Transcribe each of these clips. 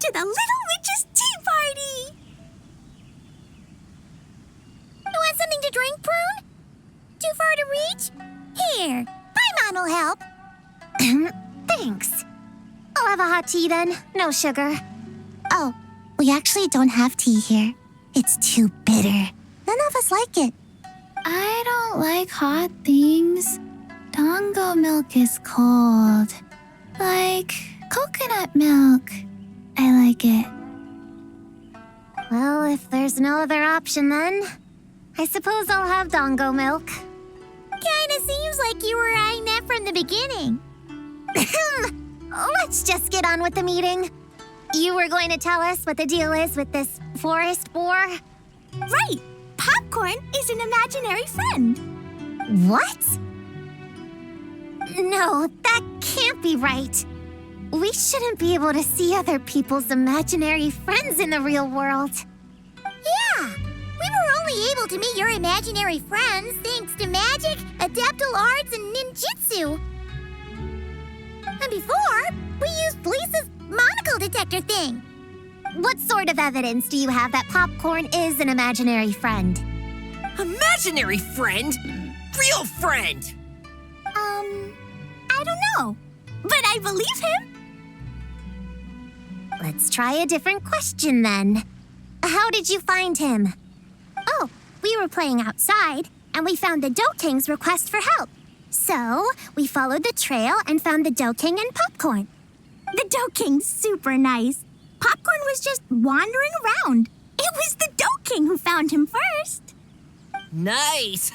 to the Little Witch's Tea Party! You want something to drink, Prune? Too far to reach? Here, Paimon will help. Thanks. I'll have a hot tea then. No sugar. Oh, we actually don't have tea here. It's too bitter. None of us like it. I don't like hot things. Dango milk is cold. Like coconut milk. I like it. Well, if there's no other option then, I suppose I'll have Dango milk. Kinda seems like you were eyeing that from the beginning. Let's just get on with the meeting. You were going to tell us what the deal is with this forest boar? Right! Popcorn is an imaginary friend. What? No, that can't be right. We shouldn't be able to see other people's imaginary friends in the real world. Yeah, we were only able to meet your imaginary friends thanks to magic, adaptal arts, and ninjutsu. And before, we used Lisa's monocle detector thing. What sort of evidence do you have that Popcorn is an imaginary friend? Imaginary friend? Real friend! I don't know, but I believe him. Let's try a different question then. How did you find him? Oh, we were playing outside, and we found the Dough King's request for help. So, we followed the trail and found the Dough King and Popcorn. The Dough King's super nice. Popcorn was just wandering around. It was the Dough King who found him first. Nice!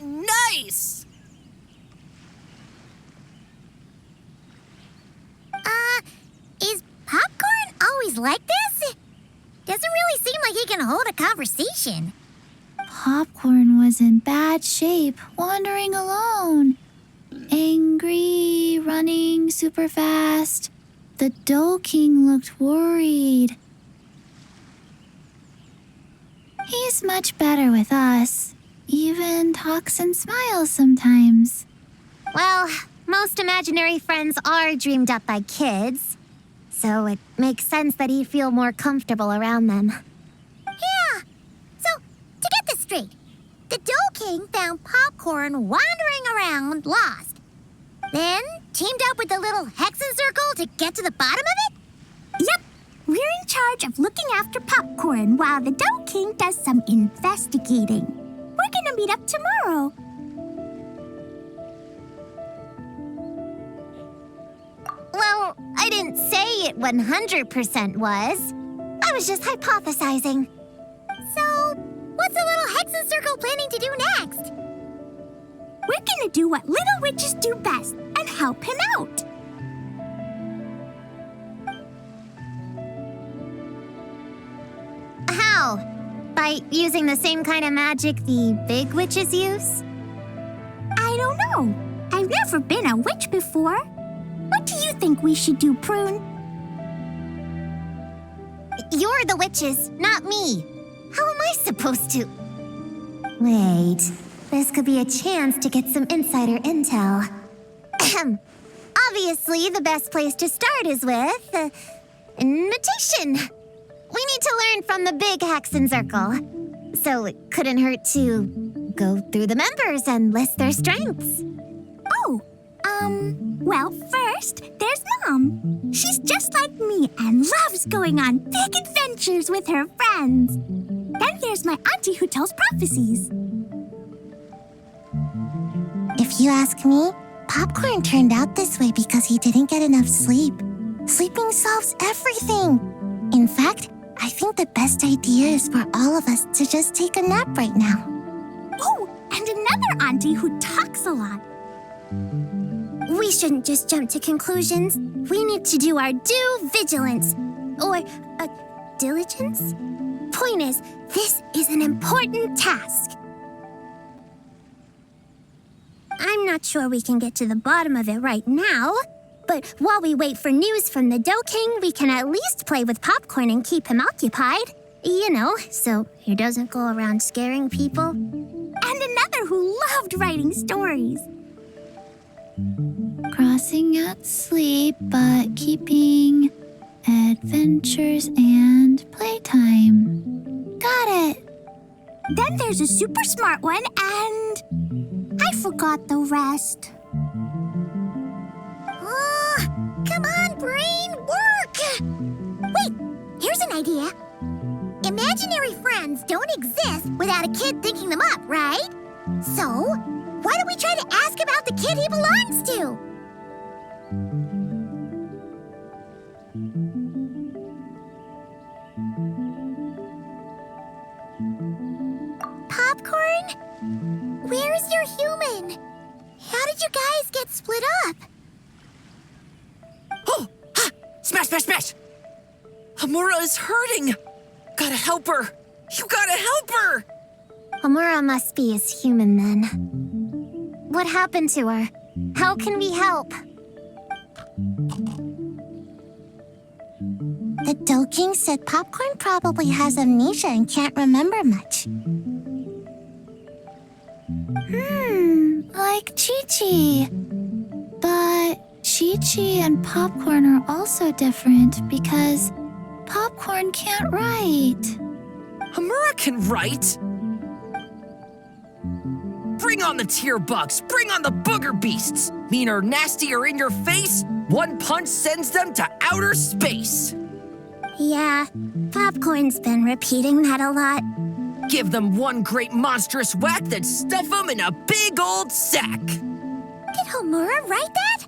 Nice! Is Popcorn always like this? Doesn't really seem like he can hold a conversation. Popcorn was in bad shape, wandering alone. Angry, running super fast. The Dough King looked worried. He's much better with us. Even talks and smiles sometimes. Well, most imaginary friends are dreamed up by kids, so it makes sense that he'd feel more comfortable around them. Yeah. So, to get this straight, the Dough King found Popcorn wandering around, lost. Then teamed up with the little Hexen Circle to get to the bottom of it? Yep. We're in charge of looking after Popcorn while the Dough King does some investigating. We're gonna meet up tomorrow. Well, I didn't say it 100% was. I was just hypothesizing. So, what's the little Hexen Circle planning to do next? We're gonna do what little witches do best and help him out. How? By using the same kind of magic the big witches use? I don't know. I've never been a witch before. What do you think we should do, Prune? You're the witches, not me. How am I supposed to? Wait, this could be a chance to get some insider intel. Ahem. Obviously, the best place to start is with invitation. We need to learn from the big Hexen Circle. So it couldn't hurt to go through the members and list their strengths. Oh, well, first, there's Mom. She's just like me and loves going on big adventures with her friends. Then there's my auntie who tells prophecies. If you ask me, Popcorn turned out this way because he didn't get enough sleep. Sleeping solves everything. In fact, I think the best idea is for all of us to just take a nap right now. Oh, and another auntie who talks a lot. We shouldn't just jump to conclusions. We need to do our due vigilance. Or, diligence? Point is, this is an important task. I'm not sure we can get to the bottom of it right now, but while we wait for news from the Dough King, we can at least play with Popcorn and keep him occupied. You know, so he doesn't go around scaring people. And another who loved writing stories. Crossing out sleep, but keeping adventures and playtime. Got it. Then there's a super smart one, and I forgot the rest. Come on, brain, work! Wait, here's an idea. Imaginary friends don't exist without a kid thinking them up, right? So, why don't we try to ask about the kid he belongs to? Popcorn? Where's your human? How did you guys get split up? Oh! Ha! Smash, smash, smash! Hamura is hurting! Gotta help her! You gotta help her! Amura must be his human then. What happened to her? How can we help? The Dough King said Popcorn probably has amnesia and can't remember much. Like Chi-Chi. But Chi-Chi and Popcorn are also different because Popcorn can't write. Hamura can write! Bring on the tear bugs! Bring on the booger beasts! Mean or nasty or in your face, one punch sends them to outer space! Yeah, Popcorn's been repeating that a lot. Give them one great monstrous whack, then stuff them in a big old sack! Did Homura write that?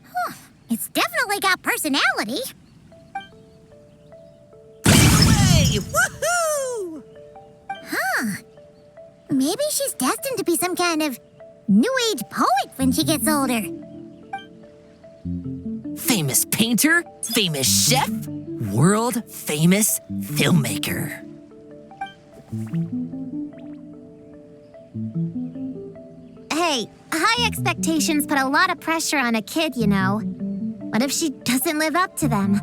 Huh, it's definitely got personality. Hey! Woohoo! Huh. Maybe she's destined to be some kind of new age poet when she gets older. Famous painter, famous chef, world famous filmmaker. Hey, high expectations put a lot of pressure on a kid, you know. What if she doesn't live up to them?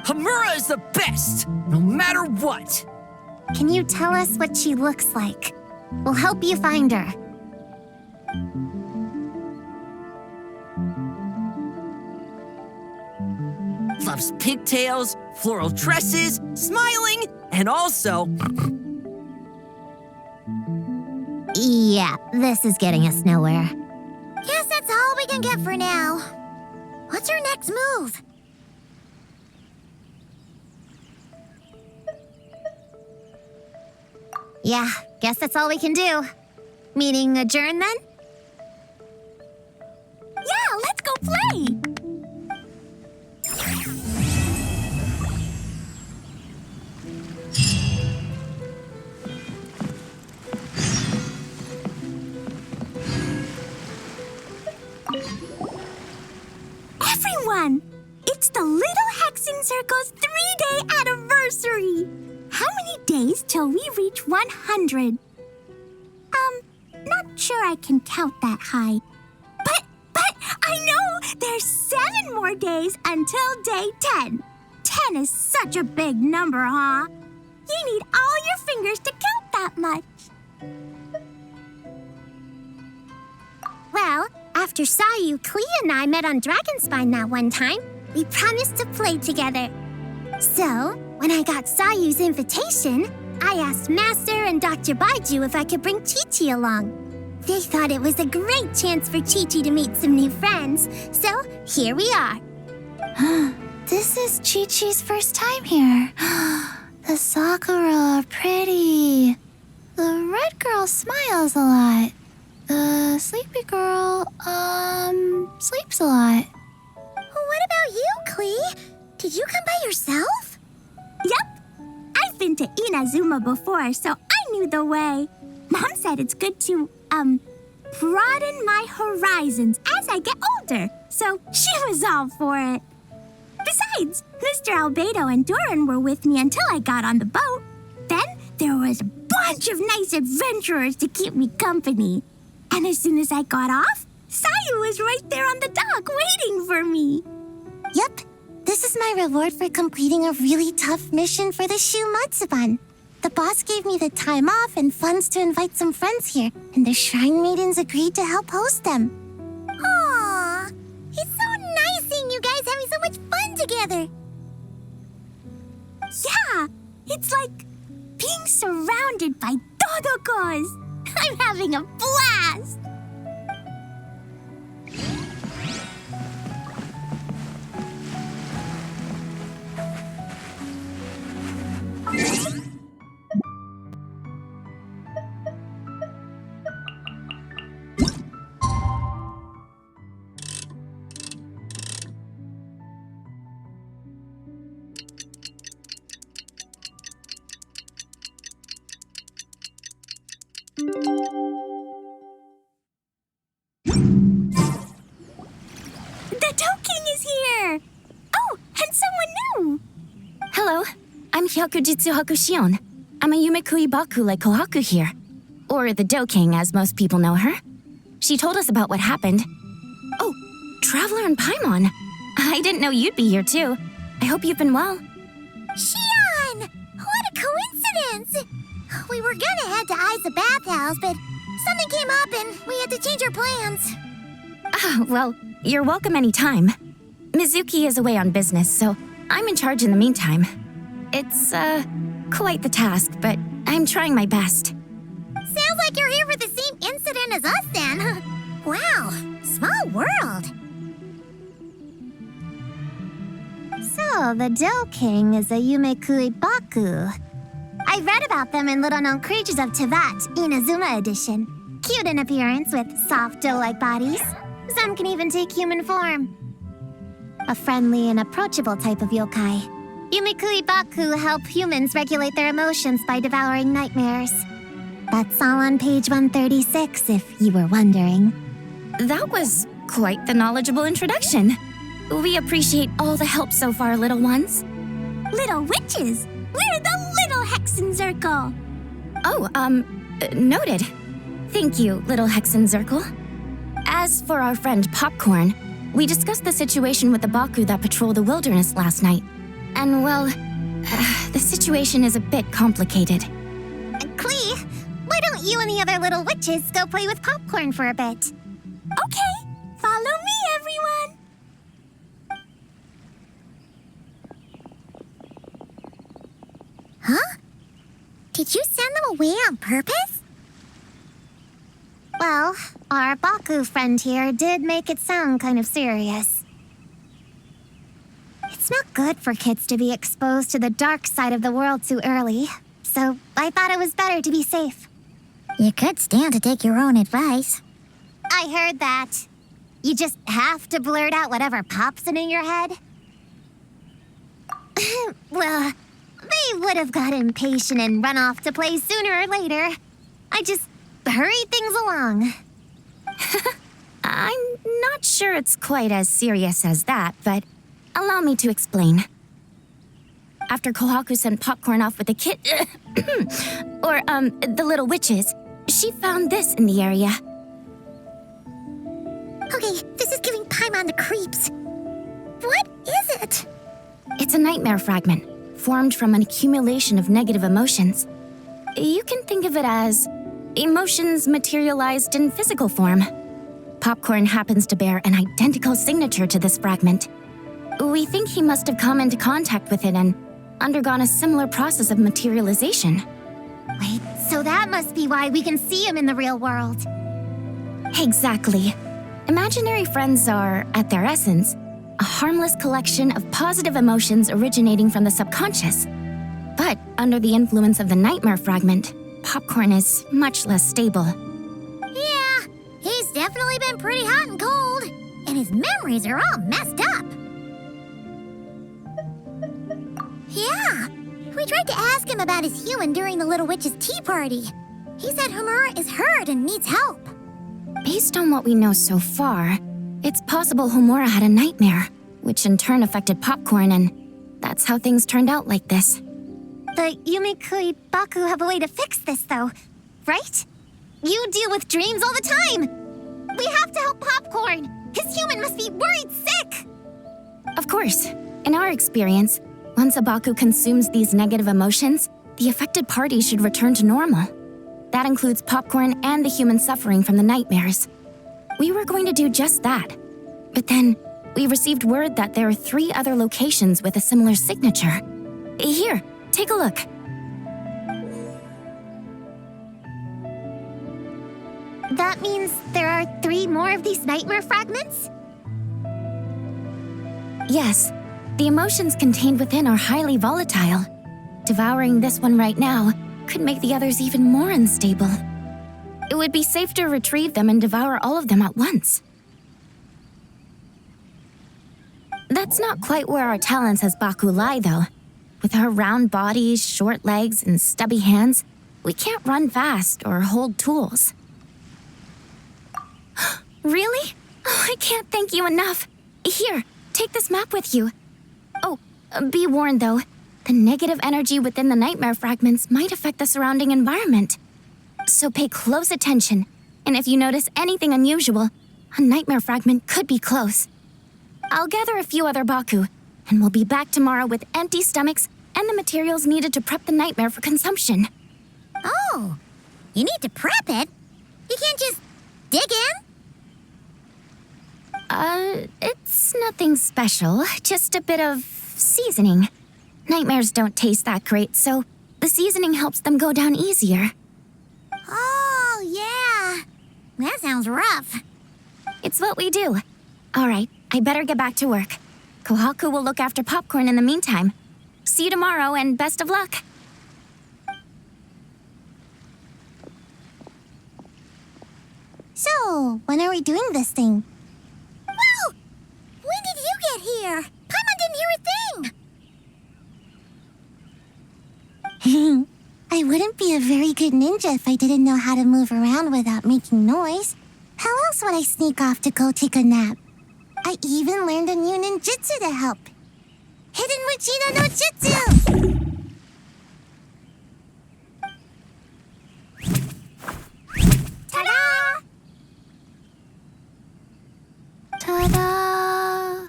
Hamura is the best, no matter what. Can you tell us what she looks like? We'll help you find her. Loves pigtails, floral tresses, smiling, and also... Yeah, this is getting us nowhere. Guess that's all we can get for now. What's her next move? Yeah, guess that's all we can do. Meaning adjourn then? Yeah, let's go play! Everyone! It's the Little Hexing Circle's 3-day anniversary! How many days till we reach 100? Not sure I can count that high. But I know there's 7 more days until day 10. 10 is such a big number, huh? You need all your fingers to count that much. Well, after Sayu, Klee, and I met on Dragonspine that one time, we promised to play together. So, when I got Sayu's invitation, I asked Master and Dr. Baiju if I could bring Chi-Chi along. They thought it was a great chance for Chi-Chi to meet some new friends, so here we are. This is Chi-Chi's first time here. The Sakura are pretty. The red girl smiles a lot. The sleepy girl, sleeps a lot. What about you, Klee? Did you come by yourself? Yep. I've been to Inazuma before, so I knew the way. Mom said it's good to, broaden my horizons as I get older, so she was all for it. Besides, Mr. Albedo and Doran were with me until I got on the boat. Then there was a bunch of nice adventurers to keep me company. And as soon as I got off, Sayu was right there on the dock waiting for me. Yep, this is my reward for completing a really tough mission for the Shu Matsuban. The boss gave me the time off and funds to invite some friends here, and the Shrine Maidens agreed to help host them. Aw, it's so nice seeing you guys having so much fun together. It's like being surrounded by Todokos. I'm having a blast. The Dough King is here! Oh, and someone new! Hello, I'm Hyokujitsu Hakushion. I'm a Yumekui Baku like Kohaku here. Or the Dough King, as most people know her. She told us about what happened. Oh, Traveler and Paimon. I didn't know you'd be here too. I hope you've been well. Shion! What a coincidence! We were gonna head to Aiza Bathhouse, but something came up and we had to change our plans. Ah, well, you're welcome anytime. Mizuki is away on business, so I'm in charge in the meantime. It's, quite the task, but I'm trying my best. Sounds like you're here for the same incident as us then. Wow, small world. So, the Dough King is a Yumekui Baku. I read about them in Little Known Creatures of Teyvat, Inazuma edition. Cute in appearance with soft dough-like bodies. Some can even take human form. A friendly and approachable type of yokai. Yumekui Baku help humans regulate their emotions by devouring nightmares. That's all on page 136, if you were wondering. That was quite the knowledgeable introduction. We appreciate all the help so far, little ones. Little witches! We're the Little Hexenzirkel! Oh, noted. Thank you, little Hexenzirkel. As for our friend Popcorn, we discussed the situation with the Baku that patrol the wilderness last night. And, well, the situation is a bit complicated. Klee, why don't you and the other little witches go play with Popcorn for a bit? Okay, follow me, everyone! Huh? Did you send them away on purpose? Well, our Baku friend here did make it sound kind of serious. It's not good for kids to be exposed to the dark side of the world too early, so I thought it was better to be safe. You could stand to take your own advice. I heard that. You just have to blurt out whatever pops in your head. Well, they would have got impatient and run off to play sooner or later. I just hurried things along. I'm not sure it's quite as serious as that, but allow me to explain. After Kohaku sent Popcorn off with the kid... or, the little witches, she found this in the area. Okay, this is giving Paimon the creeps. What is it? It's a nightmare fragment, formed from an accumulation of negative emotions. You can think of it as emotions materialized in physical form. Popcorn happens to bear an identical signature to this fragment. We think he must have come into contact with it and undergone a similar process of materialization. Wait, so that must be why we can see him in the real world. Exactly. Imaginary friends are, at their essence, a harmless collection of positive emotions originating from the subconscious. But under the influence of the nightmare fragment, Popcorn is much less stable. Yeah, he's definitely been pretty hot and cold, and his memories are all messed up. Yeah, we tried to ask him about his human during the Little Witch's tea party. He said Homura is hurt and needs help. Based on what we know so far, it's possible Homura had a nightmare, which in turn affected Popcorn, and that's how things turned out like this. The Yumekui Baku have a way to fix this, though, right? You deal with dreams all the time! We have to help Popcorn! His human must be worried sick! Of course. In our experience, once a Baku consumes these negative emotions, the affected party should return to normal. That includes Popcorn and the human suffering from the nightmares. We were going to do just that. But then, we received word that there are 3 other locations with a similar signature. Here, take a look. That means there are 3 more of these nightmare fragments? Yes, the emotions contained within are highly volatile. Devouring this one right now could make the others even more unstable. It would be safe to retrieve them and devour all of them at once. That's not quite where our talents as Baku lie, though. With our round bodies, short legs, and stubby hands, we can't run fast or hold tools. Really? Oh, I can't thank you enough. Here, take this map with you. Oh, be warned, though. The negative energy within the nightmare fragments might affect the surrounding environment. So pay close attention, and if you notice anything unusual, a nightmare fragment could be close. I'll gather a few other Baku, and we'll be back tomorrow with empty stomachs and the materials needed to prep the nightmare for consumption. Oh, you need to prep it? You can't just dig in? It's nothing special, just a bit of seasoning. Nightmares don't taste that great, so the seasoning helps them go down easier. Oh, yeah. That sounds rough. It's what we do. All right, I better get back to work. Kohaku will look after popcorn in the meantime. See you tomorrow, and best of luck. So, when are we doing this thing? Whoa! When did you get here? Paimon didn't hear a thing. I wouldn't be a very good ninja if I didn't know how to move around without making noise. How else would I sneak off to go take a nap? I even learned a new ninjutsu to help. Hidden Wachina no Jutsu! Ta-da! Ta-da!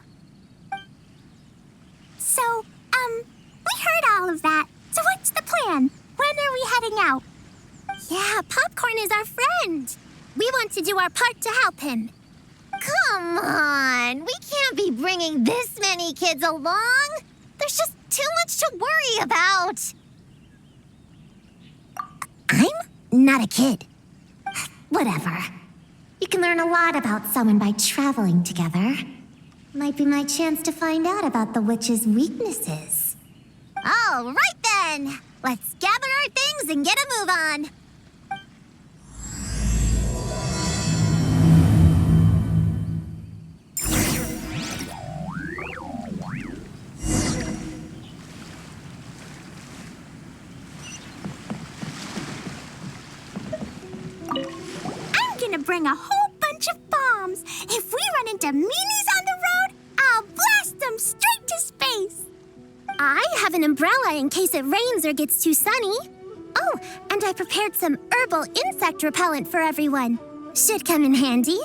So, we heard all of that. So what's the plan? When are we heading out? Yeah, Popcorn is our friend. We want to do our part to help him. Come on, we can't be bringing this many kids along. There's just too much to worry about. I'm not a kid. Whatever. You can learn a lot about someone by traveling together. Might be my chance to find out about the witch's weaknesses. All right then. Let's gather our things and get a move on. I'm gonna bring a whole bunch of bombs. If we run into meanies on the road, I'll blast them straight to space. I have an umbrella in case it rains or gets too sunny. Oh, and I prepared some herbal insect repellent for everyone. Should come in handy.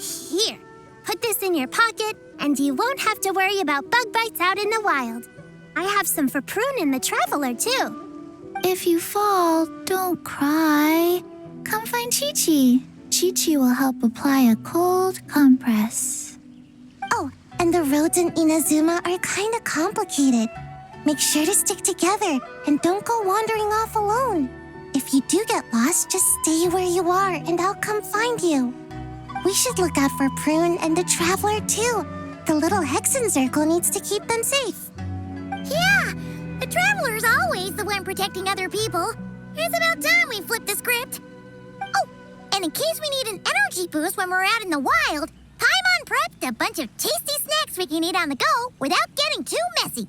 Here, put this in your pocket, and you won't have to worry about bug bites out in the wild. I have some for Prune in the Traveler, too. If you fall, don't cry. Come find Chi-Chi. Chi-Chi will help apply a cold compress. Oh, and the roads in Inazuma are kind of complicated. Make sure to stick together and don't go wandering off alone. If you do get lost, just stay where you are and I'll come find you. We should look out for Prune and the Traveler too. The little Hexen Circle needs to keep them safe. Yeah, the Traveler's always the one protecting other people. It's about time we flip the script. Oh, and in case we need an energy boost when we're out in the wild, Paimon prepped a bunch of tasty snacks we can eat on the go without getting too messy.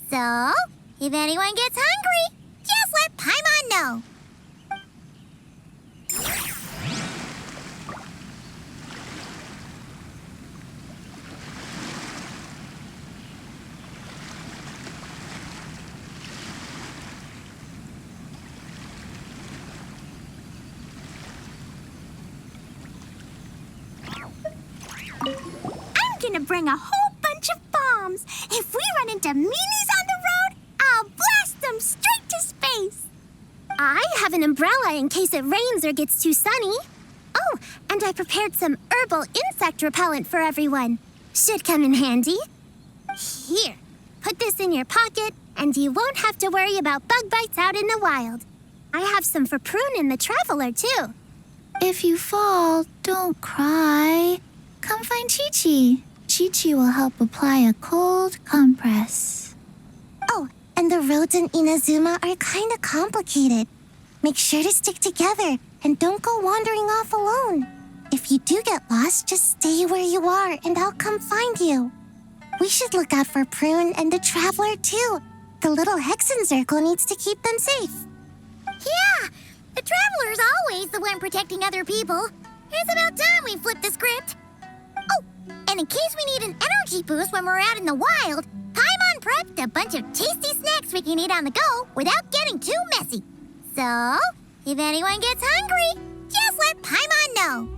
So, if anyone gets hungry, just let Paimon know. I'm gonna bring a whole bunch of bombs. If we run into meanies on the road, I'll blast them straight to space. I have an umbrella in case it rains or gets too sunny. Oh, and I prepared some herbal insect repellent for everyone. Should come in handy. Here, put this in your pocket, and you won't have to worry about bug bites out in the wild. I have some for Prune in the Traveler, too. If you fall, don't cry. Come find Chi-Chi. Chi-Chi will help apply a cold compress. Oh, and the roads in Inazuma are kind of complicated. Make sure to stick together and don't go wandering off alone. If you do get lost, just stay where you are and I'll come find you. We should look out for Prune and the Traveler too. The little Hexen Circle needs to keep them safe. Yeah, the Traveler's always the one protecting other people. It's about time we flipped the script. Oh, and in case we need an energy boost when we're out in the wild, Paimon prepped a bunch of tasty snacks we can eat on the go without getting too messy. So, if anyone gets hungry, just let Paimon know.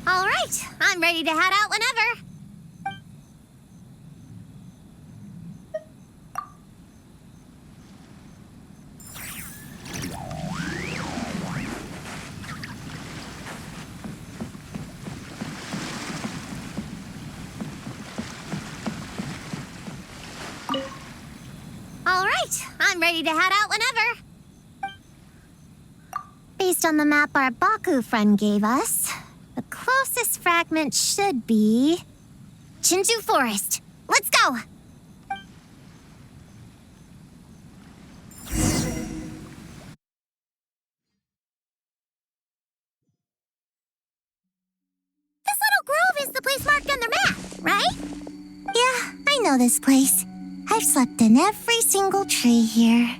All right, I'm ready to head out whenever. All right, I'm ready to head out whenever. Based on the map our Baku friend gave us, the closest fragment should be Chinju Forest. Let's go! This little grove is the place marked on their map, right? Yeah, I know this place. I've slept in every single tree here.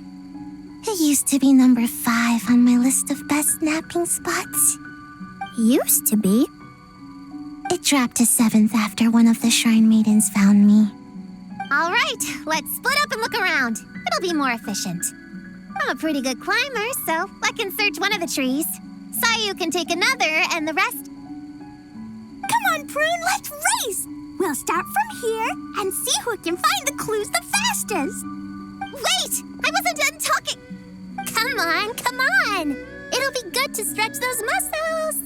It used to be number 5 on my list of best napping spots. Used to be. It dropped to 7th after one of the Shrine Maidens found me. All right, let's split up and look around. It'll be more efficient. I'm a pretty good climber, so I can search one of the trees. Sayu can take another, and the rest... Come on, Prune, let's race! We'll start from here and see who can find the clues the fastest. Wait! I wasn't done talking! Come on, come on! It'll be good to stretch those muscles!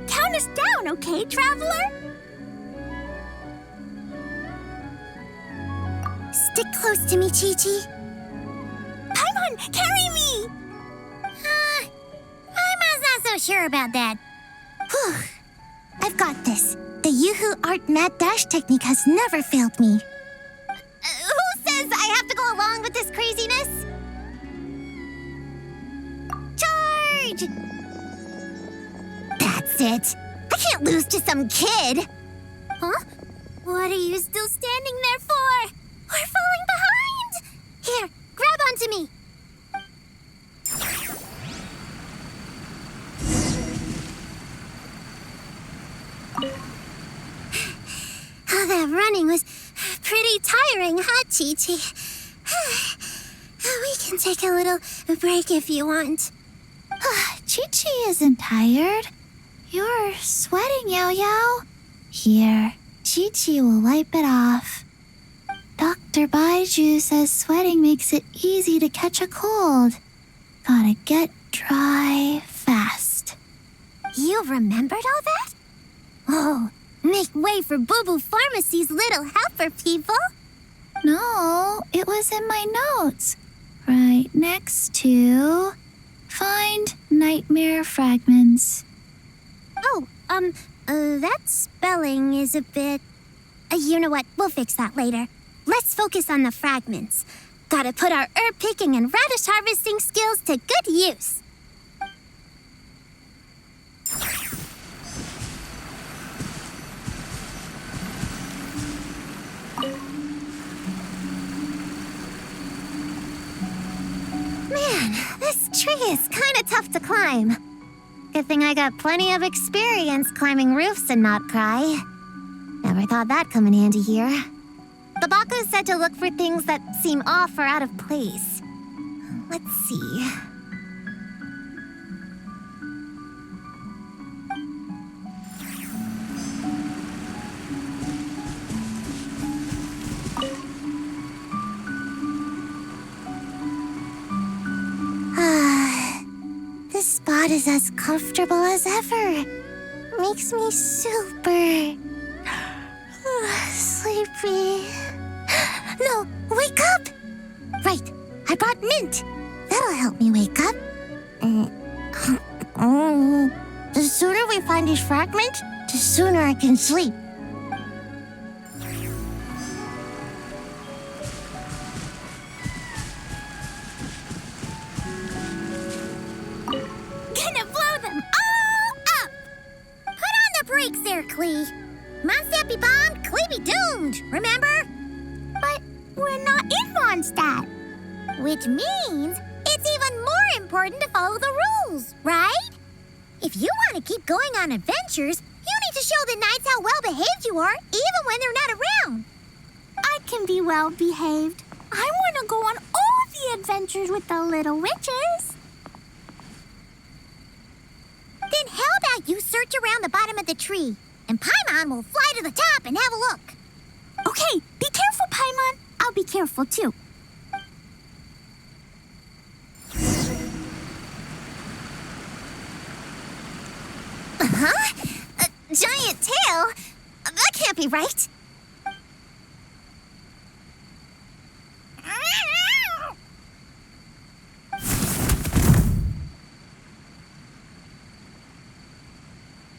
Count us down, okay, Traveler? Stick close to me, Chi-Chi. Paimon, carry me! Paimon's not so sure about that. Whew. I've got this. The Yoo-Hoo Art Mad Dash technique has never failed me. Who says I have to go along with this craziness? Charge! That's it. I can't lose to some kid. Huh? What are you still standing there for? We're falling behind! Here, grab onto me. Oh, that running was pretty tiring, huh, Chi-Chi? We can take a little break if you want. Chi-Chi isn't tired. You're sweating, Yao-Yao. Here, Chi-Chi will wipe it off. Dr. Baiju says sweating makes it easy to catch a cold. Gotta get dry fast. You remembered all that? Oh, make way for Boo Boo Pharmacy's little helper, people. No, it was in my notes. right next to find nightmare fragments. Oh, that spelling is a bit... you know what? We'll fix that later. Let's focus on the fragments. Gotta put our herb picking and radish harvesting skills to good use. Man, this tree is kind of tough to climb. Good thing I got plenty of experience climbing roofs and not cry. Never thought that'd come in handy here. The Baku said to look for things that seem off or out of place. Let's see. This spot is as comfortable as ever. Makes me super sleepy. No, wake up! Right, I brought mint. That'll help me wake up. The sooner we find these fragments, the sooner I can sleep. Gonna blow them all up! Put on the brakes there, Clee. Mondstadt be bombed, Clee be doomed, remember? But we're not in Mondstadt. Which means it's even more important to follow the rules, right? If you want to keep going on adventures, you need to show the knights how well-behaved you are, even when they're not around. I can be well behaved. I want to go on all the adventures with the little witches. Then how about you search around the bottom of the tree, and Paimon will fly to the top and have a look. Okay, be careful, Paimon. I'll be careful too. Huh? A giant tail? That can't be right.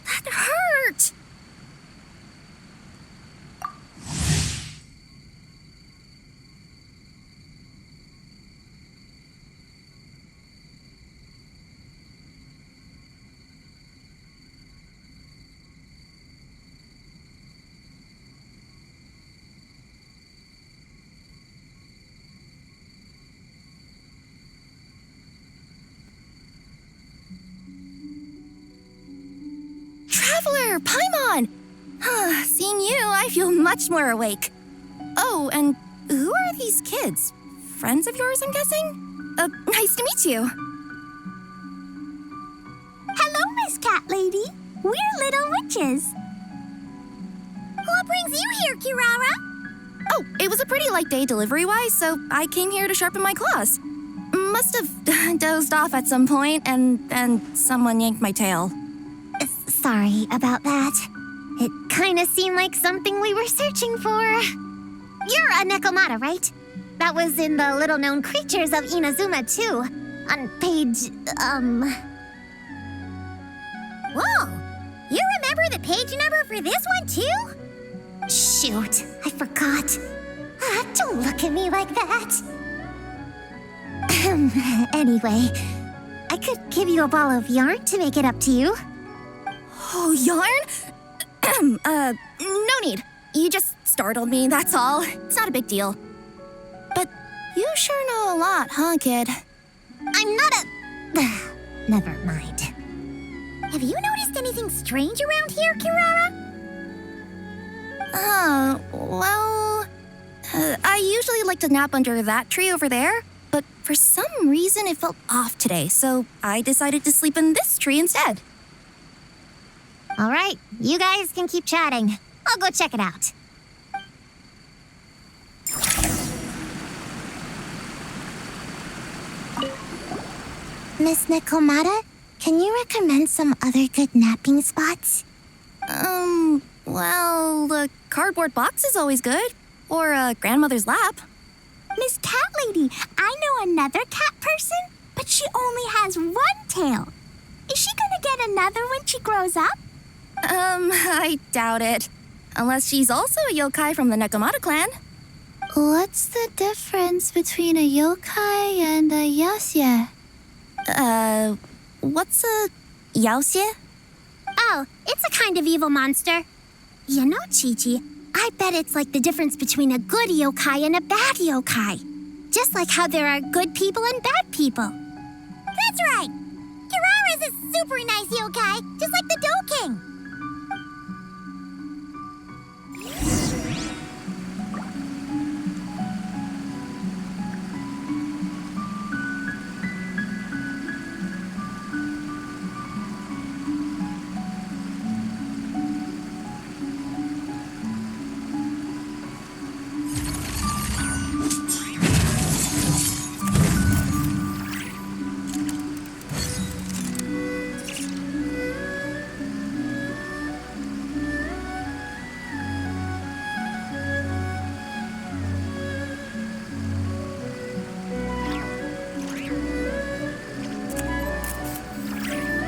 That hurt. Traveler, Paimon! Seeing you, I feel much more awake. Oh, and who are these kids? Friends of yours, I'm guessing? Nice to meet you. Hello, Miss Cat Lady. We're little witches. What brings you here, Kirara? Oh, it was a pretty light day delivery-wise, so I came here to sharpen my claws. Must have dozed off at some point, and then someone yanked my tail. Sorry about that. It kind of seemed like something we were searching for. You're a Nekomata, right? That was in the little-known creatures of Inazuma, too. On page, Whoa! You remember the page number for this one, too? Shoot, I forgot. Don't look at me like that. Anyway, I could give you a ball of yarn to make it up to you. Oh, yarn? No need. You just startled me, that's all. It's not a big deal. But you sure know a lot, huh, kid? I'm not a... Never mind. Have you noticed anything strange around here, Kirara? Well... I usually like to nap under that tree over there, but for some reason it felt off today, so I decided to sleep in this tree instead. All right, you guys can keep chatting. I'll go check it out. Miss Nekomata, can you recommend some other good napping spots? Well, the cardboard box is always good. Or a grandmother's lap. Miss Cat Lady, I know another cat person, but she only has one tail. Is she gonna get another when she grows up? I doubt it. Unless she's also a yokai from the Nekomata clan. What's the difference between a yokai and a yaoxie? What's a yaoxie? Oh, it's a kind of evil monster. You know, Chi-Chi, I bet it's like the difference between a good yokai and a bad yokai. Just like how there are good people and bad people. That's right! Kirara's a super nice yokai, just like the Dough King.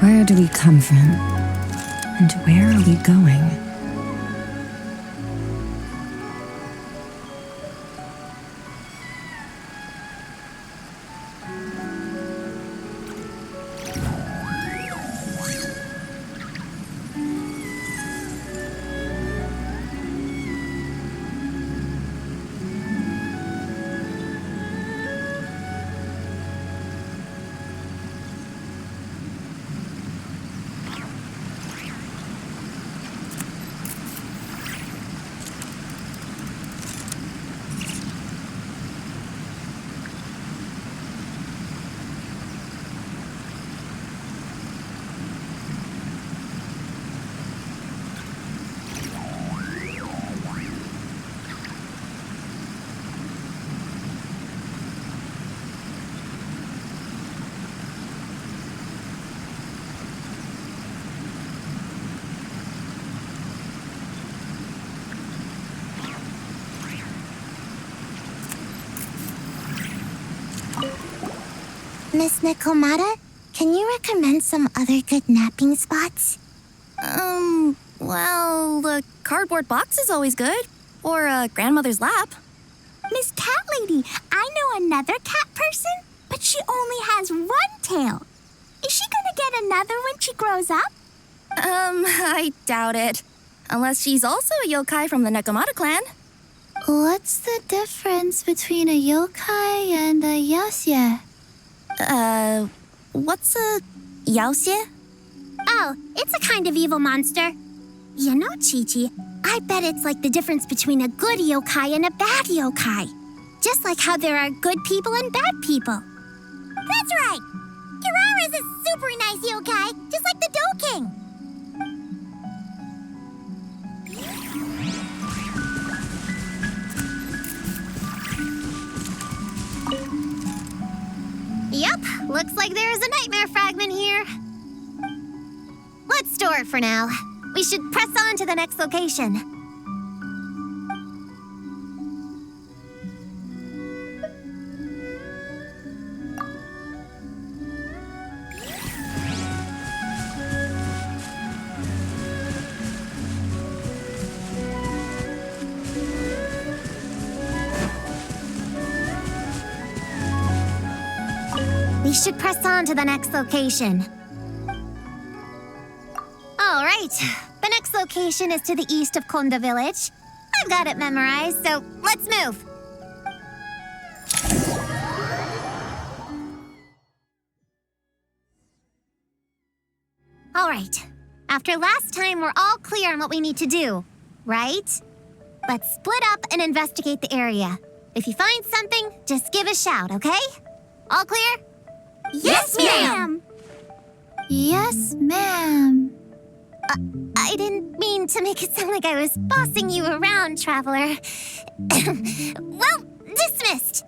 Where do we come from? And where are we going? Miss Nekomata, can you recommend some other good napping spots? Well, the cardboard box is always good. Or a grandmother's lap. Miss Cat Lady, I know another cat person, but she only has one tail. Is she gonna get another when she grows up? I doubt it. Unless she's also a yokai from the Nekomata clan. What's the difference between a yokai and a yaoxie? What's a yaoxie? Oh, it's a kind of evil monster. You know, Chi-Chi, I bet it's like the difference between a good yokai and a bad yokai. Just like how there are good people and bad people. That's right! Kirara's a super nice yokai, just like the Dough King. Yep, looks like there's a nightmare fragment here. Let's store it for now. We should press on to the next location. We should press on to the next location. All right, the next location is to the east of Konda Village. I've got it memorized, so let's move. All right, after last time, we're all clear on what we need to do, right? Let's split up and investigate the area. If you find something, just give a shout, okay? All clear? Yes, ma'am! Yes, ma'am. I didn't mean to make it sound like I was bossing you around, Traveler. Well, dismissed.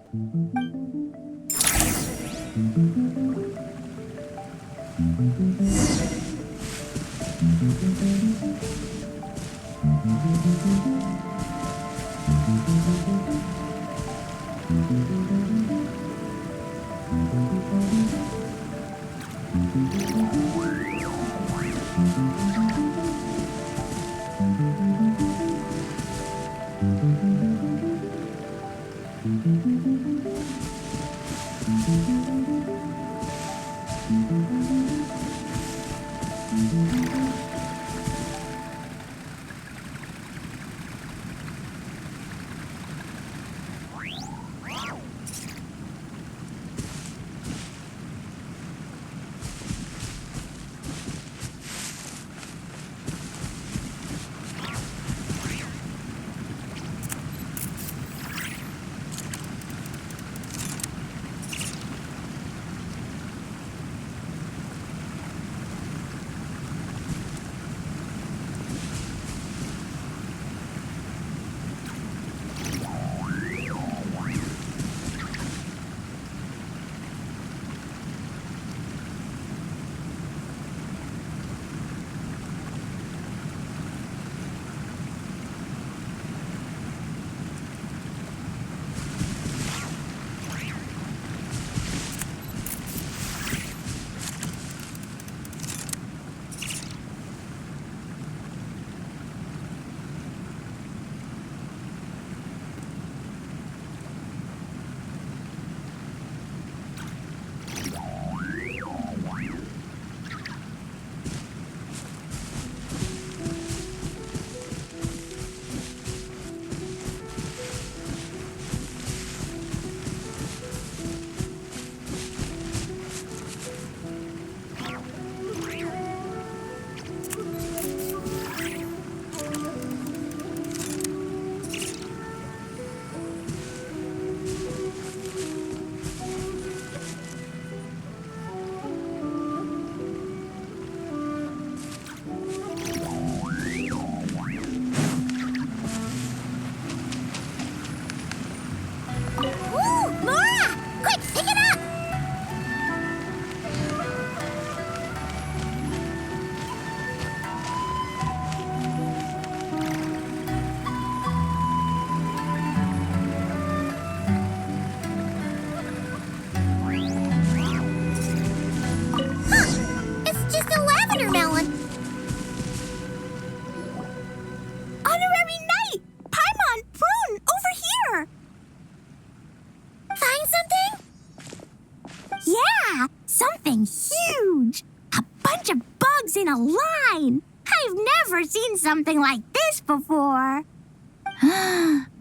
dogs in a line. I've never seen something like this before.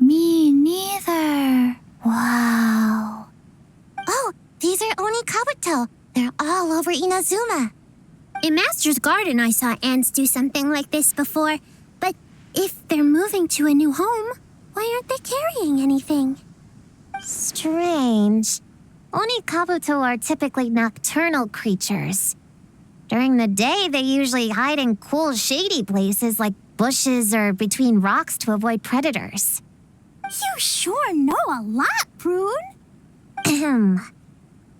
Me neither. Wow. Oh, these are Oni Kabuto. They're all over Inazuma. In Master's Garden, I saw ants do something like this before. But if they're moving to a new home, why aren't they carrying anything? Strange. Oni Kabuto are typically nocturnal creatures. During the day, they usually hide in cool, shady places like bushes or between rocks to avoid predators. You sure know a lot, Prune. Ahem.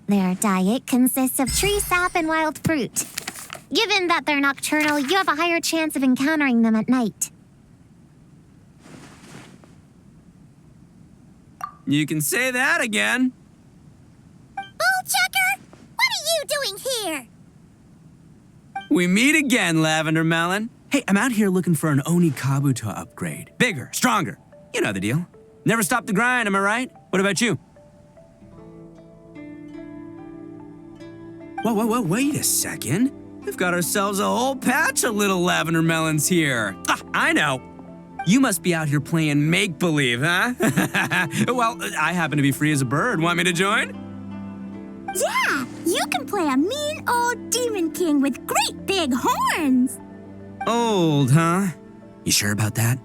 Their diet consists of tree sap and wild fruit. Given that they're nocturnal, you have a higher chance of encountering them at night. You can say that again. Bullchucker, what are you doing here? We meet again, Lavender Melon. Hey, I'm out here looking for an Oni Kabuto upgrade. Bigger, stronger. You know the deal. Never stop the grind, am I right? What about you? Whoa, wait a second. We've got ourselves a whole patch of little Lavender Melons here. Ah, I know. You must be out here playing make-believe, huh? Well, I happen to be free as a bird. Want me to join? Yeah, you can play a mean old demon king with great big horns. Old, huh? You sure about that?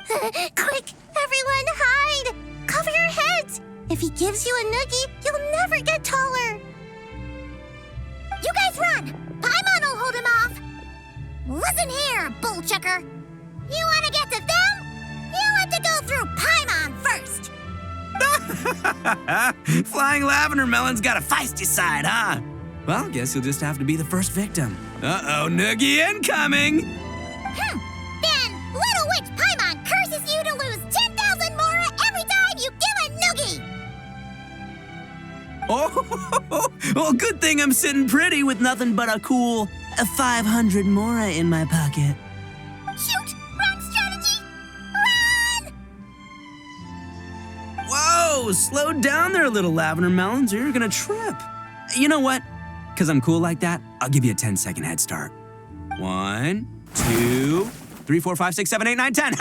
Quick, everyone hide! Cover your heads! If he gives you a noogie, you'll never get taller. You guys run. Paimon will hold him off. Listen here, Bullchucker. You want to get to them? You have to go through Paimon first. Flying Lavender Melon's got a feisty side, huh? Well, guess you'll just have to be the first victim. Uh-oh, noogie incoming! Then Little Witch Paimon curses you to lose 10,000 Mora every time you give a noogie. Oh, good thing I'm sitting pretty with nothing but a cool 500 Mora in my pocket. Shoot! Wrong strategy! Run! Whoa, slow down there, little Lavender Melons, or you're gonna trip. You know what? Because I'm cool like that, I'll give you a 10-second head start. 1, 2, 3, 4, 5, 6, 7, 8, 9, 10.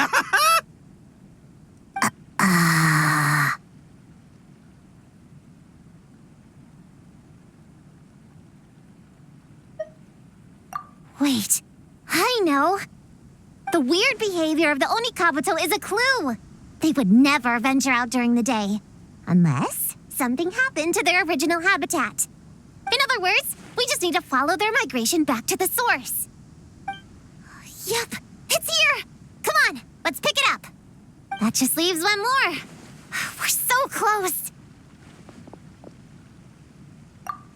Wait, I know. The weird behavior of the Oni Kabuto is a clue. They would never venture out during the day, unless something happened to their original habitat. In other words, we just need to follow their migration back to the source. Yup, it's here! Come on, let's pick it up. That just leaves one more. We're so close.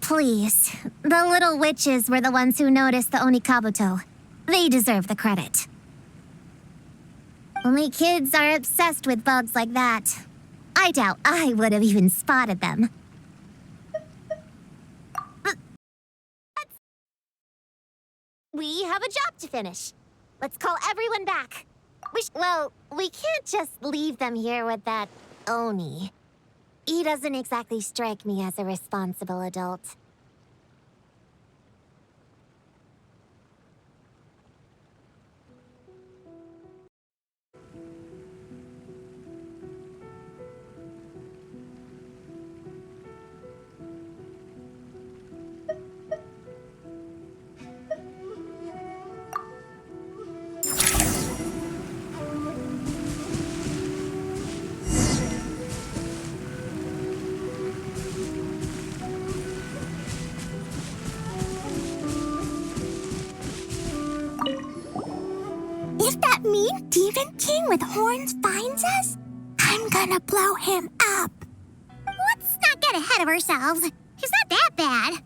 Please, the little witches were the ones who noticed the Oni Kabuto. They deserve the credit. Only kids are obsessed with bugs like that. I doubt I would have even spotted them. We have a job to finish. Let's call everyone back. We can't just leave them here with that Oni. He doesn't exactly strike me as a responsible adult. If that mean demon king with horns finds us, I'm gonna blow him up. Let's not get ahead of ourselves. He's not that bad.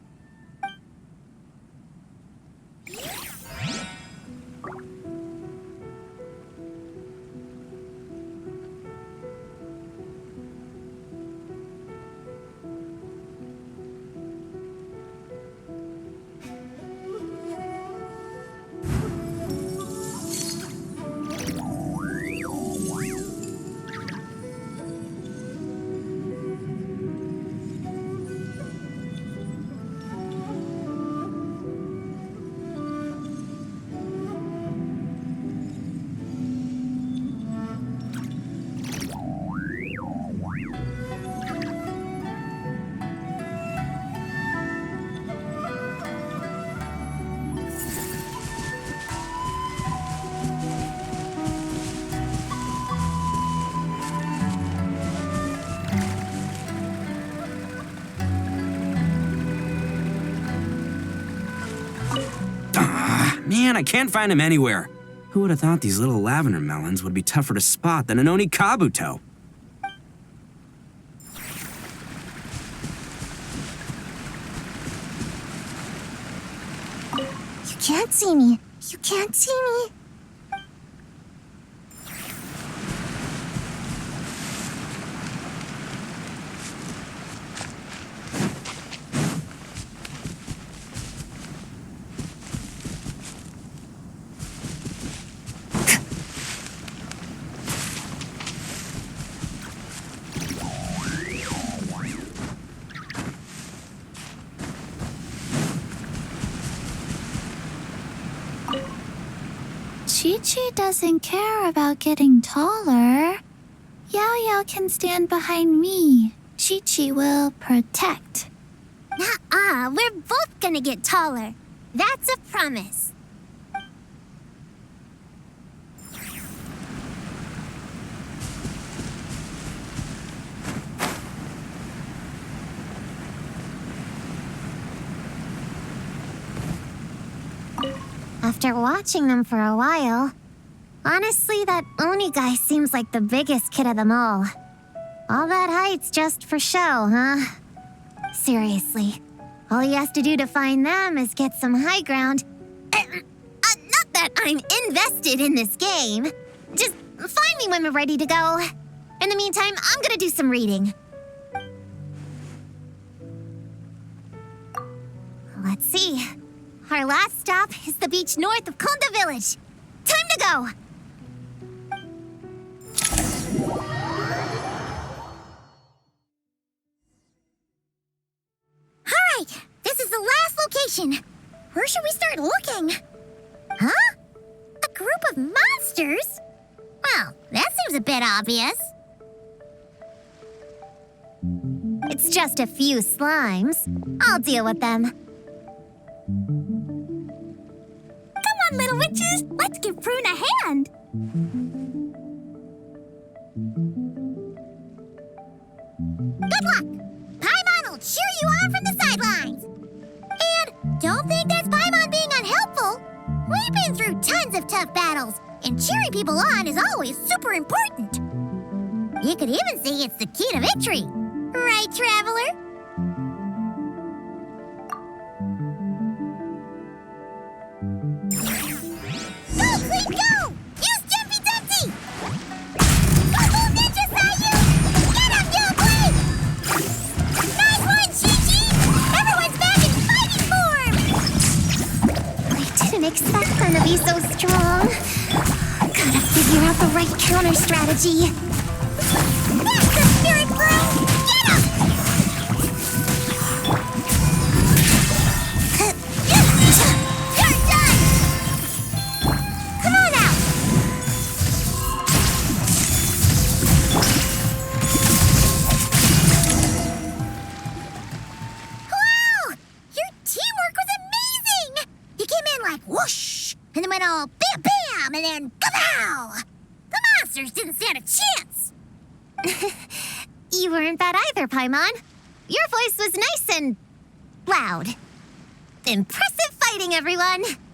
Man, I can't find him anywhere. Who would have thought these little lavender melons would be tougher to spot than an Onikabuto? You can't see me. You can't see me. Chi-Chi doesn't care about getting taller. Yao-Yao can stand behind me. Chi-Chi will protect. Nuh-uh, we're both gonna get taller. That's a promise. After watching them for a while, honestly, that Oni guy seems like the biggest kid of them all. All that height's just for show, huh? Seriously, all he has to do to find them is get some high ground. Not that I'm invested in this game. Just find me when we're ready to go. In the meantime, I'm gonna do some reading. Let's see. Our last stop is the beach north of Konda Village. Time to go! All right, this is the last location. Where should we start looking? Huh? A group of monsters? Well, that seems a bit obvious. It's just a few slimes. I'll deal with them. Come on, little witches, let's give Prune a hand. Good luck. Paimon will cheer you on from the sidelines. And don't think that's Paimon being unhelpful. We've been through tons of tough battles, and cheering people on is always super important. You could even say it's the key to victory. Right, Traveler? Go, Clean, go! Use Jumpy Dumpty! Go, Ninja Sayu! Get him, Yo Blade! Nice one, Chi-Chi! Everyone's back in fighting form! I didn't expect them to be so strong. Gotta figure out the right counter strategy. That's the spirit, Prune! Get him! You're done! Come on out! Wow! Your teamwork was amazing! You came in like whoosh, and then went all bam bam, and then kapow! The monsters didn't stand a chance! You weren't bad either, Paimon. Your voice was nice and loud. Impressive fighting, everyone! Little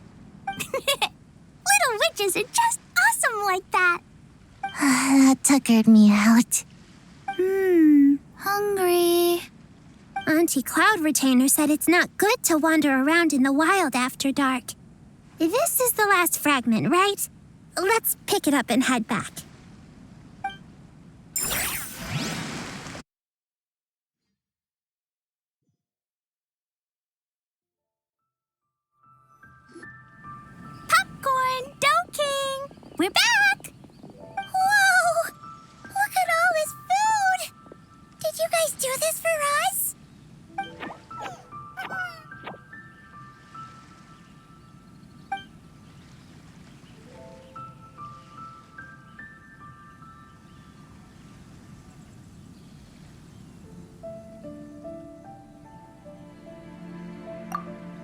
witches are just awesome like that! That tuckered me out. Hungry. Auntie Cloud Retainer said it's not good to wander around in the wild after dark. This is the last fragment, right? Let's pick it up and head back. Popcorn, Dough King! We're back! Whoa! Look at all this food! Did you guys do this for us?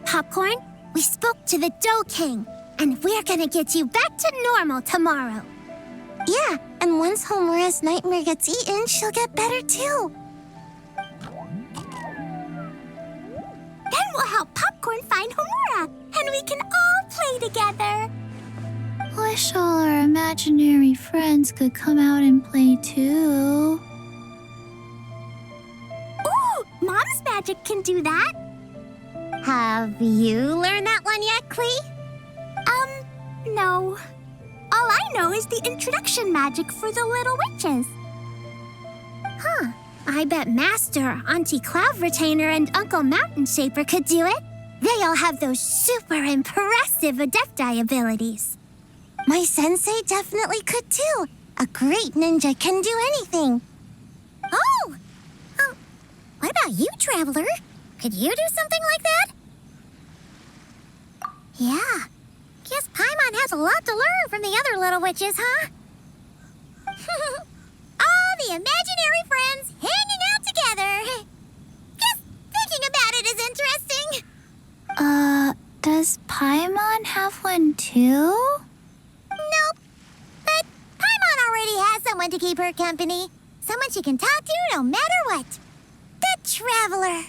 Popcorn, we spoke to the Dough King, and we're gonna get you back to normal tomorrow. Yeah, and once Homura's nightmare gets eaten, she'll get better too. Then we'll help Popcorn find Homura, and we can all play party together. Wish all our imaginary friends could come out and play too. Ooh, Mom's magic can do that. Have you learned that one yet, Klee? No. All I know is the introduction magic for the little witches. Huh. I bet Master, Auntie Cloud Retainer, and Uncle Mountain Shaper could do it. They all have those super impressive Adepti abilities. My sensei definitely could too. A great ninja can do anything. Oh! What about you, Traveler? Could you do something like that? Yeah. Guess Paimon has a lot to learn from the other little witches, huh? All the imaginary friends hanging out together. Just thinking about it is interesting. Does Paimon have one too? Nope. But Paimon already has someone to keep her company. Someone she can talk to no matter what. The Traveler.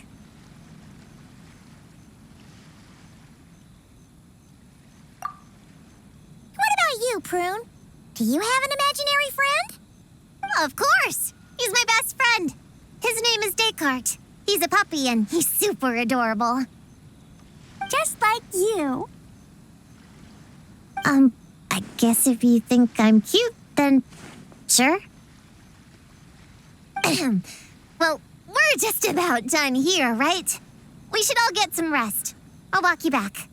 What about you, Prune? Do you have an imaginary friend? Of course. He's my best friend. His name is Descartes. He's a puppy and he's super adorable. Just like you. I guess if you think I'm cute, then sure. Well, we're just about done here, right? We should all get some rest. I'll walk you back.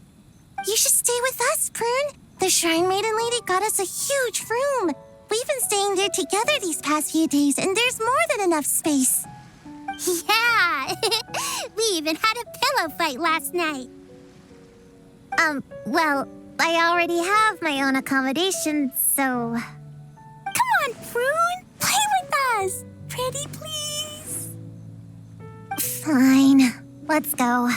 You should stay with us, Prune. The Shrine Maiden Lady got us a huge room. We've been staying there together these past few days, and there's more than enough space. Yeah. We even had a pillow fight last night. Well, I already have my own accommodation, so... Come on, Prune. Play with us. Pretty please. Fine. Let's go.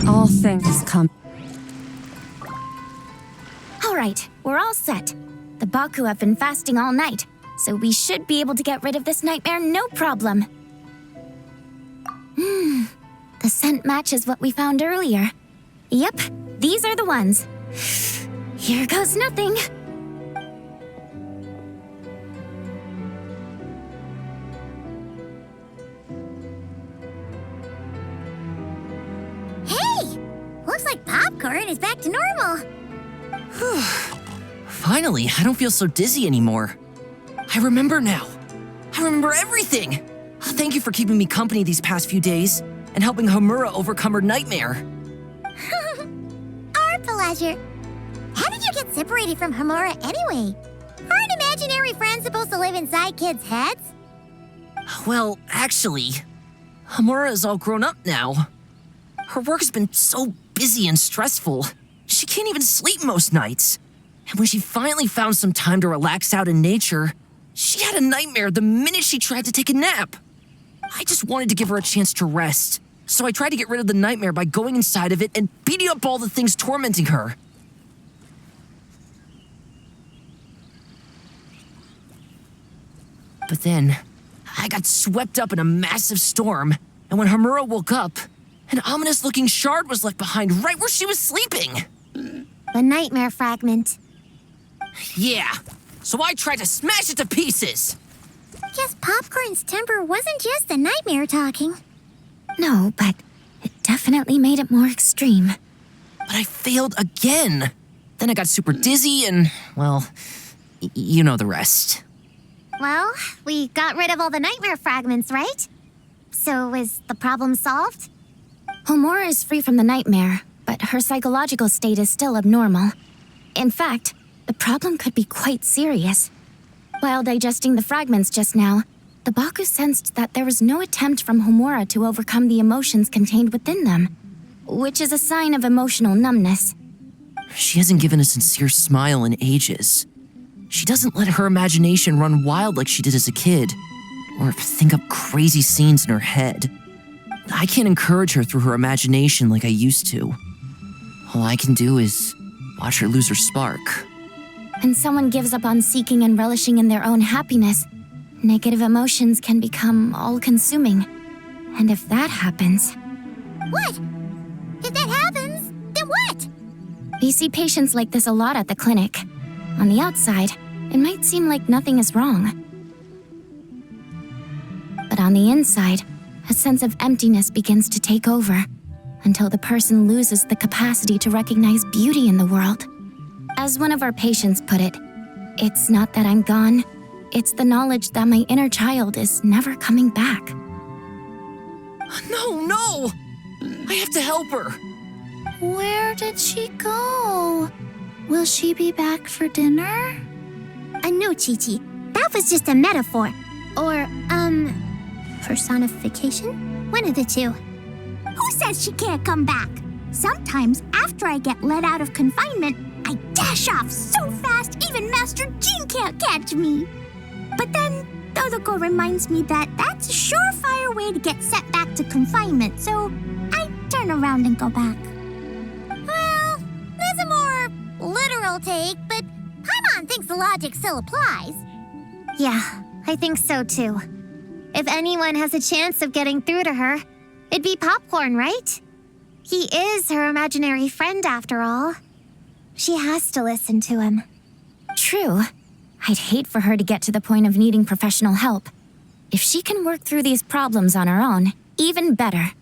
All things come. All right, we're all set. The Baku have been fasting all night, so we should be able to get rid of this nightmare no problem. The scent matches what we found earlier. Yep, these are the ones. Here goes nothing. Hey! Looks like Popcorn is back to normal. Finally, I don't feel so dizzy anymore. I remember now. I remember everything. Thank you for keeping me company these past few days and helping Hamura overcome her nightmare. Our pleasure. How did you get separated from Hamura anyway? Aren't imaginary friends supposed to live inside kids' heads? Well, actually, Hamura is all grown up now. Her work has been so busy and stressful. She can't even sleep most nights. And when she finally found some time to relax out in nature, she had a nightmare the minute she tried to take a nap. I just wanted to give her a chance to rest, so I tried to get rid of the nightmare by going inside of it and beating up all the things tormenting her. But then, I got swept up in a massive storm, and when Hamura woke up, an ominous-looking shard was left behind right where she was sleeping. The nightmare fragment. Yeah, so I tried to smash it to pieces. Guess Popcorn's temper wasn't just the nightmare talking. No, but it definitely made it more extreme. But I failed again. Then I got super dizzy and, well, you know the rest. Well, we got rid of all the nightmare fragments, right? So is the problem solved? Homura is free from the nightmare, but her psychological state is still abnormal. In fact, the problem could be quite serious. While digesting the fragments just now, the Baku sensed that there was no attempt from Homura to overcome the emotions contained within them, which is a sign of emotional numbness. She hasn't given a sincere smile in ages. She doesn't let her imagination run wild like she did as a kid, or think up crazy scenes in her head. I can't encourage her through her imagination like I used to. All I can do is watch her lose her spark. When someone gives up on seeking and relishing in their own happiness, negative emotions can become all-consuming. And if that happens... What? If that happens, then what? We see patients like this a lot at the clinic. On the outside, it might seem like nothing is wrong. But on the inside, a sense of emptiness begins to take over, until the person loses the capacity to recognize beauty in the world. As one of our patients put it, it's not that I'm gone, it's the knowledge that my inner child is never coming back. No! I have to help her. Where did she go? Will she be back for dinner? No, Chi-Chi. That was just a metaphor. Or, personification? One of the two. Who says she can't come back? Sometimes, after I get let out of confinement, I dash off so fast even Master Jean can't catch me. But then, Dodoko reminds me that that's a surefire way to get sent back to confinement, so I turn around and go back. Well, that's a more literal take, but Paimon thinks the logic still applies. Yeah, I think so too. If anyone has a chance of getting through to her, it'd be Popcorn, right? He is her imaginary friend after all. She has to listen to him. True. I'd hate for her to get to the point of needing professional help. If she can work through these problems on her own, even better.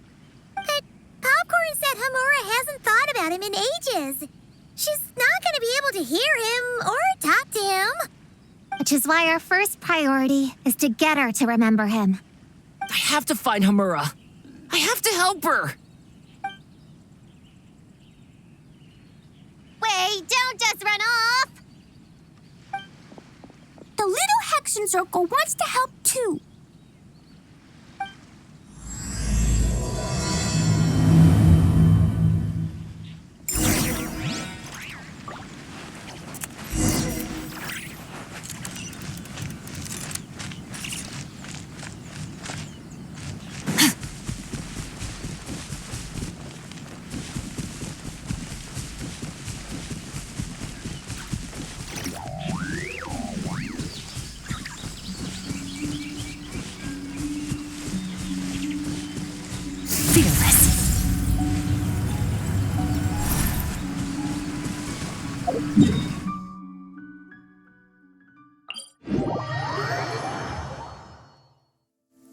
But Popcorn said Homura hasn't thought about him in ages. She's not going to be able to hear him or talk to him. Which is why our first priority is to get her to remember him. I have to find Homura. I have to help her. Wait, don't just run off! The little Hexen Circle wants to help too.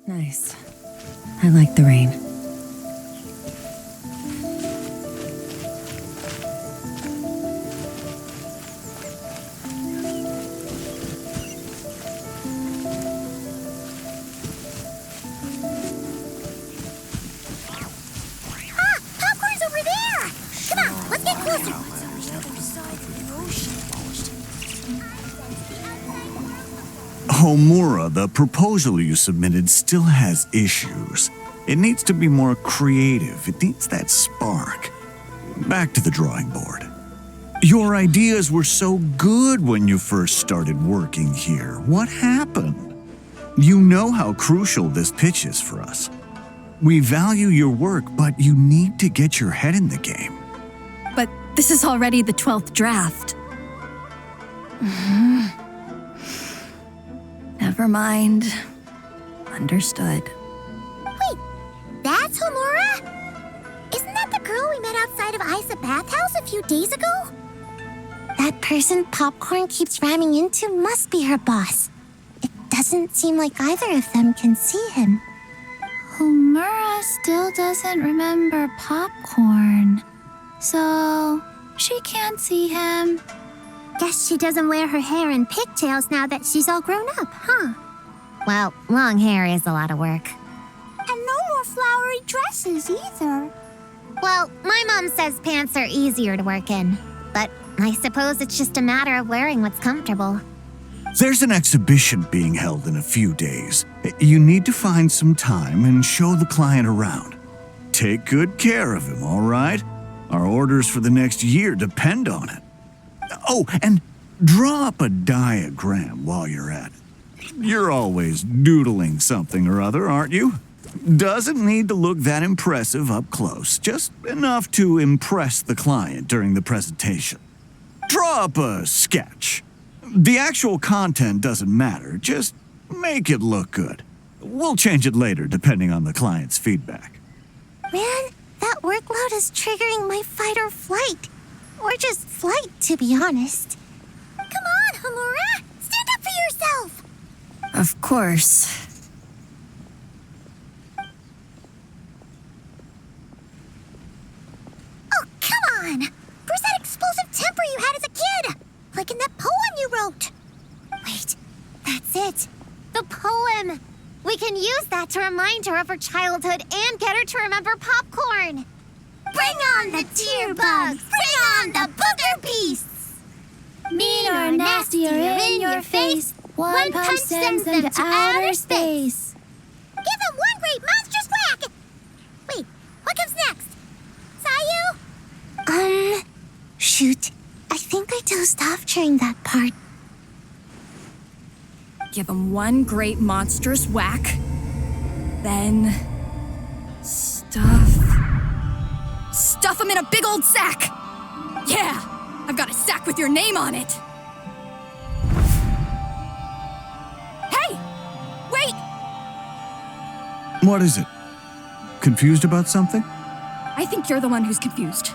Nice. I like the rain. Popcorn's over there! Come on, let's get closer. Homura, the proposal you submitted still has issues. It needs to be more creative. It needs that spark. Back to the drawing board. Your ideas were so good when you first started working here. What happened? You know how crucial this pitch is for us. We value your work, but you need to get your head in the game. But this is already the 12th draft. Never mind. Understood. Wait, that's Homura? Isn't that the girl we met outside of Isa Bathhouse a few days ago? That That person Popcorn keeps ramming into must be her boss. It doesn't seem like either of them can see him. Homura still doesn't remember Popcorn. So, she can't see him. Guess she doesn't wear her hair in pigtails now that she's all grown up, huh? Well, long hair is a lot of work. And no more flowery dresses either. Well, my mom says pants are easier to work in. But I suppose it's just a matter of wearing what's comfortable. There's an exhibition being held in a few days. You need to find some time and show the client around. Take good care of him, all right? Our orders for the next year depend on it. Oh, and draw up a diagram while you're at it. You're always doodling something or other, aren't you? Doesn't need to look that impressive up close, just enough to impress the client during the presentation. Draw up a sketch. The actual content doesn't matter, just make it look good. We'll change it later depending on the client's feedback. Man, that workload is triggering my fight or flight. Or just flight, to be honest. Come on, Homura! Stand up for yourself! Of course. Oh, come on! Where's that explosive temper you had as a kid? Like in that poem you wrote. Wait, that's it. The poem! We can use that to remind her of her childhood and get her to remember Popcorn. Bring on the tear bugs! Bring on the booger beasts! Mean or nasty or in your face, one punch sends them to outer space. Give them one great monstrous whack! Wait, what comes next? Sayu? Shoot. I think I dozed off during that part. Give him one great monstrous whack. Then... Stuff him in a big old sack! Yeah! I've got a sack with your name on it! Hey! Wait! What is it? Confused about something? I think you're the one who's confused.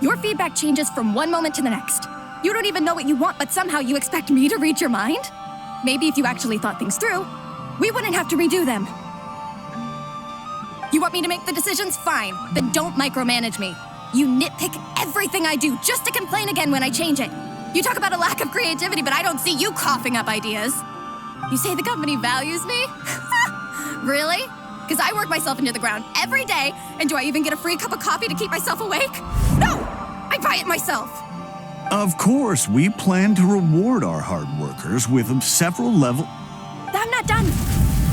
Your feedback changes from one moment to the next. You don't even know what you want, but somehow you expect me to read your mind? Maybe if you actually thought things through, we wouldn't have to redo them. You want me to make the decisions? Fine. Then don't micromanage me. You nitpick everything I do just to complain again when I change it. You talk about a lack of creativity, but I don't see you coughing up ideas. You say the company values me? Really? Because I work myself into the ground every day, and do I even get a free cup of coffee to keep myself awake? No! I buy it myself! Of course, we plan to reward our hard workers with several levels. I'm not done.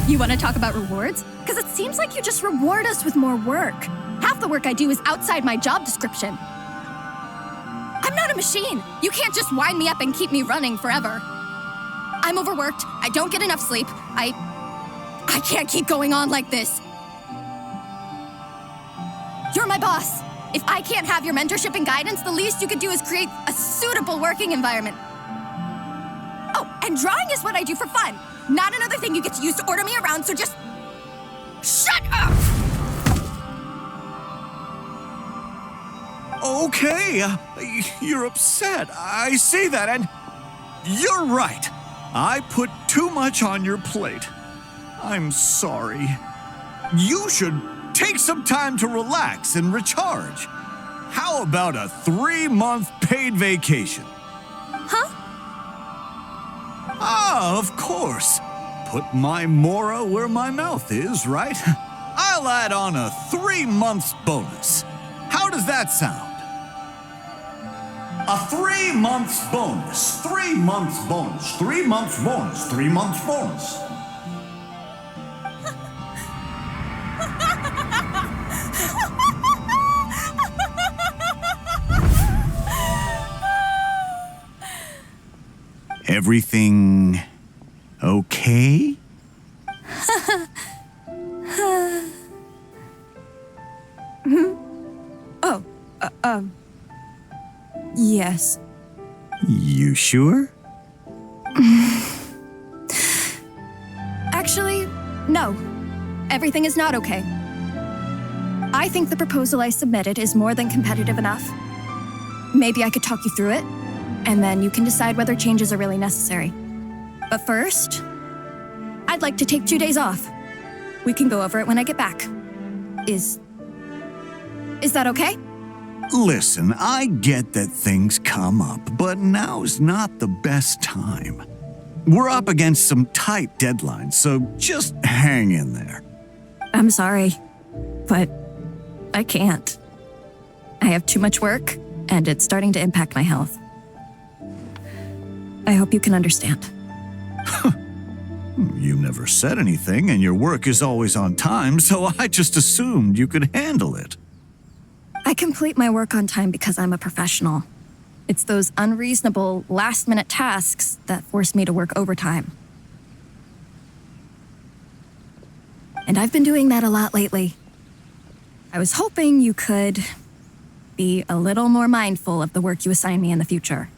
You want to talk about rewards? Because it seems like you just reward us with more work. Half the work I do is outside my job description. I'm not a machine. You can't just wind me up and keep me running forever. I'm overworked. I don't get enough sleep. I can't keep going on like this. You're my boss. If I can't have your mentorship and guidance, the least you could do is create a suitable working environment. Oh, and drawing is what I do for fun. Not another thing you get to use to order me around, so just... shut up! Okay, you're upset. I see that, and you're right. I put too much on your plate. I'm sorry. You should take some time to relax and recharge. How about a 3-month paid vacation? Huh? Ah, of course. Put my Mora where my mouth is, right? I'll add on a 3 months bonus. How does that sound? A 3 months bonus. 3 months bonus. 3 months bonus. 3 months bonus. Everything okay? Yes. You sure? Actually, no. Everything is not okay. I think the proposal I submitted is more than competitive enough. Maybe I could talk you through it, and then you can decide whether changes are really necessary. But first, I'd like to take 2 days off. We can go over it when I get back. Is that okay? Listen, I get that things come up, but now's not the best time. We're up against some tight deadlines, so just hang in there. I'm sorry, but I can't. I have too much work, and it's starting to impact my health. I hope you can understand. You never said anything, and your work is always on time, so I just assumed you could handle it. I complete my work on time because I'm a professional. It's those unreasonable, last-minute tasks that force me to work overtime. And I've been doing that a lot lately. I was hoping you could be a little more mindful of the work you assign me in the future.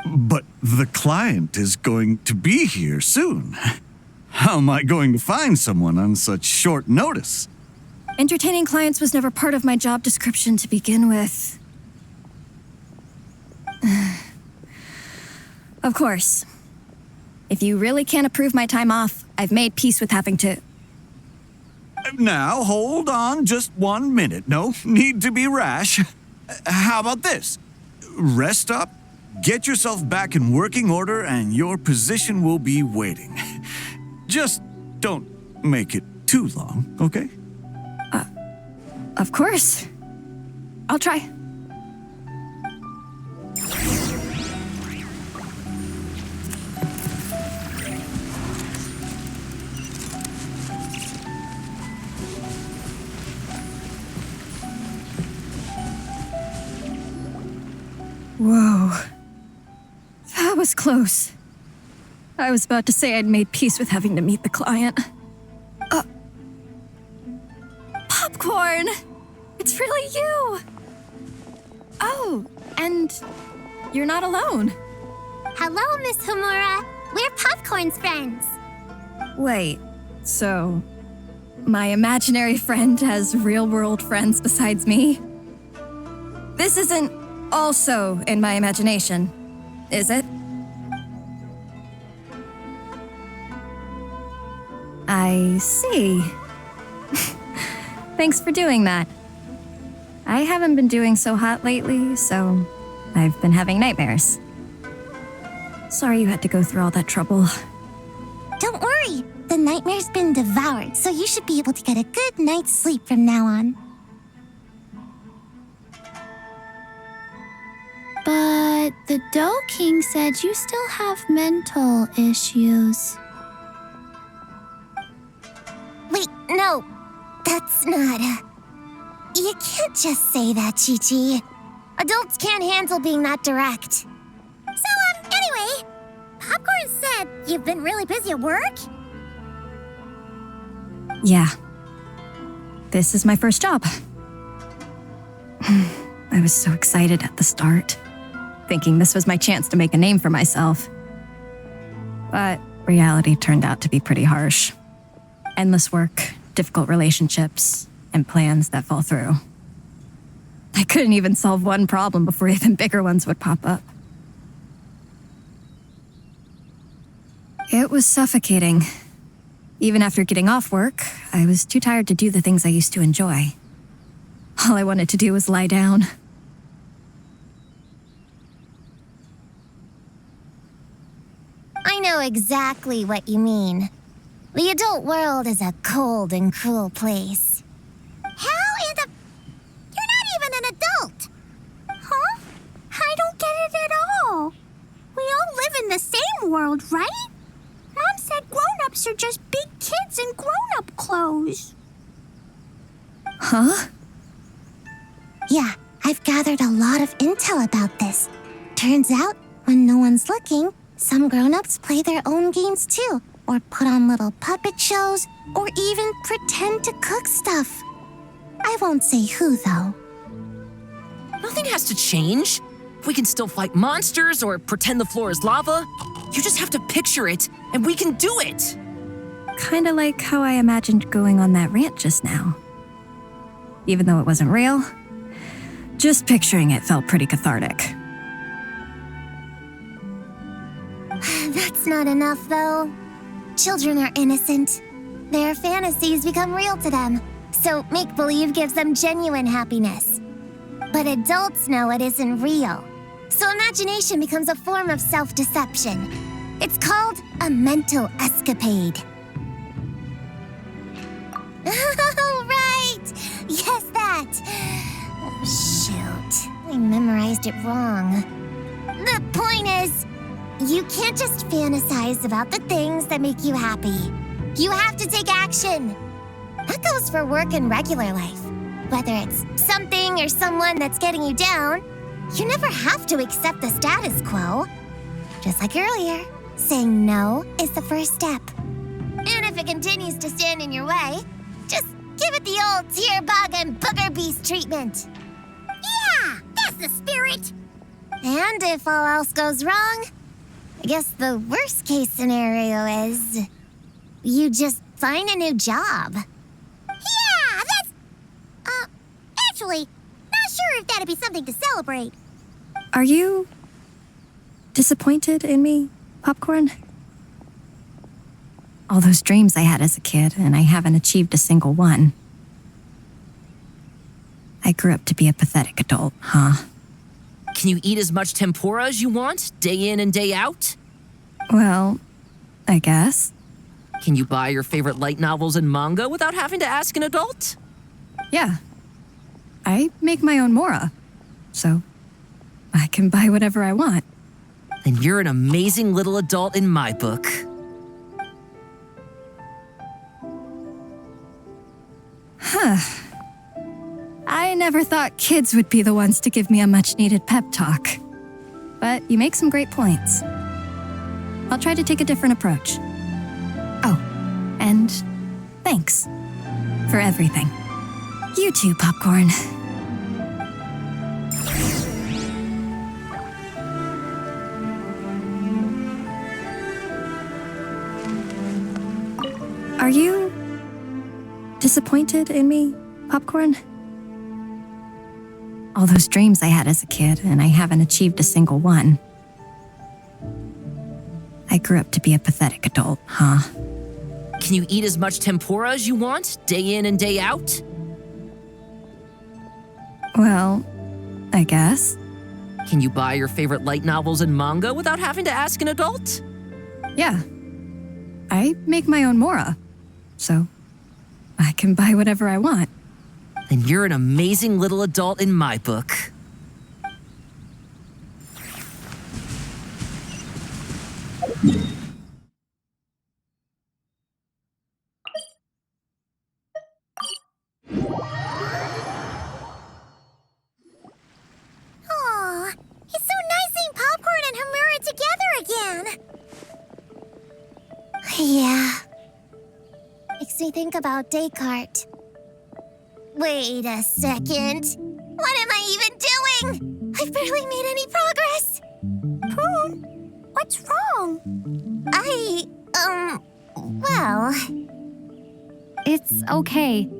But the client is going to be here soon. How am I going to find someone on such short notice? Entertaining clients was never part of my job description to begin with. Of course. If you really can't approve my time off, I've made peace with having to... Now, hold on just 1 minute. No need to be rash. How about this? Rest up, get yourself back in working order, and your position will be waiting. Just don't make it too long, okay? Of course. I'll try. Whoa. That was close. I was about to say I'd made peace with having to meet the client. Popcorn! It's really you! Oh, and you're not alone. Hello, Miss Homura. We're Popcorn's friends. Wait, so my imaginary friend has real-world friends besides me? This isn't also in my imagination, is it? I see. Thanks for doing that. I haven't been doing so hot lately, so I've been having nightmares. Sorry you had to go through all that trouble. Don't worry. The nightmare's been devoured, so you should be able to get a good night's sleep from now on. But the Dough King said you still have mental issues. Wait, no. That's not... You can't just say that, Chi-Chi. Adults can't handle being that direct. So, anyway, Popcorn said you've been really busy at work? Yeah. This is my first job. I was so excited at the start, thinking this was my chance to make a name for myself. But reality turned out to be pretty harsh. Endless work, difficult relationships, and plans that fall through. I couldn't even solve one problem before even bigger ones would pop up. It was suffocating. Even after getting off work, I was too tired to do the things I used to enjoy. All I wanted to do was lie down. I know exactly what you mean. The adult world is a cold and cruel place. How in the... You're not even an adult! Huh? I don't get it at all. We all live in the same world, right? Mom said grown-ups are just big kids in grown-up clothes. Huh? Yeah, I've gathered a lot of intel about this. Turns out, when no one's looking, some grown-ups play their own games too, or put on little puppet shows, or even pretend to cook stuff. I won't say who, though. Nothing has to change. We can still fight monsters or pretend the floor is lava. You just have to picture it, and we can do it. Kinda like how I imagined going on that rant just now. Even though it wasn't real, just picturing it felt pretty cathartic. That's not enough, though. Children are innocent. Their fantasies become real to them, so make-believe gives them genuine happiness. But adults know it isn't real, so imagination becomes a form of self-deception. It's called a mental escapade. Oh, right! Yes, that! Oh, shoot. I memorized it wrong. The point is, you can't just fantasize about the things that make you happy. You have to take action. That goes for work and regular life. Whether it's something or someone that's getting you down, you never have to accept the status quo. Just like earlier, saying no is the first step. And if it continues to stand in your way, just give it the old tear bug and booger beast treatment. Yeah, that's the spirit. And if all else goes wrong, I guess the worst case scenario is you just find a new job. Yeah, that's... actually, not sure if that'd be something to celebrate. Are you disappointed in me, Popcorn? All those dreams I had as a kid, and I haven't achieved a single one. I grew up to be a pathetic adult, huh? Can you eat as much tempura as you want, day in and day out? Well, I guess. Can you buy your favorite light novels and manga without having to ask an adult? Yeah. I make my own mora, so I can buy whatever I want. Then you're an amazing little adult in my book. I never thought kids would be the ones to give me a much-needed pep talk. But you make some great points. I'll try to take a different approach. Oh, and thanks for everything. You too, Popcorn. Are you disappointed in me, Popcorn? All those dreams I had as a kid, and I haven't achieved a single one. I grew up to be a pathetic adult, huh? Can you eat as much tempura as you want, day in and day out? Well, I guess. Can you buy your favorite light novels and manga without having to ask an adult? Yeah. I make my own mora, so I can buy whatever I want. Then you're an amazing little adult in my book. Aw, it's so nice seeing Popcorn and Hamura together again. Yeah. Makes me think about Descartes. Wait a second. What am I even doing? I've barely made any progress. Prune, what's wrong? Well, It's okay.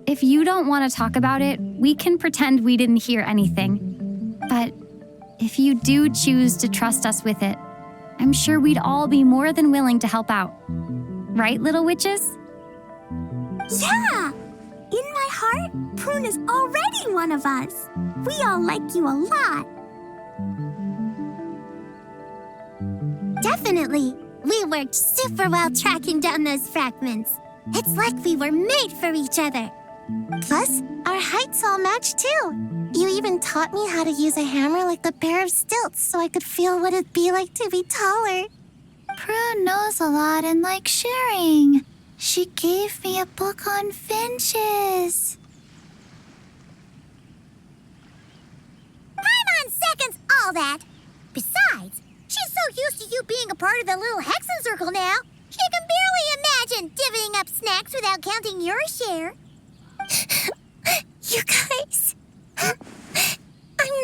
If you don't want to talk about it, we can pretend we didn't hear anything. But if you do choose to trust us with it, I'm sure we'd all be more than willing to help out. Right, little witches? Yeah! In my heart, Prune is already one of us. We all like you a lot. definitely. We worked super well tracking down those fragments. It's like we were made for each other. Plus, our heights all match too. You even taught me how to use a hammer like the pair of stilts so I could feel what it'd be like to be taller. Prune knows a lot and likes sharing. She gave me a book on finches. Paimon seconds all that. Besides, she's so used to you being a part of the little Hexen Circle now, she can barely imagine divvying up snacks without counting your share. You guys, I'm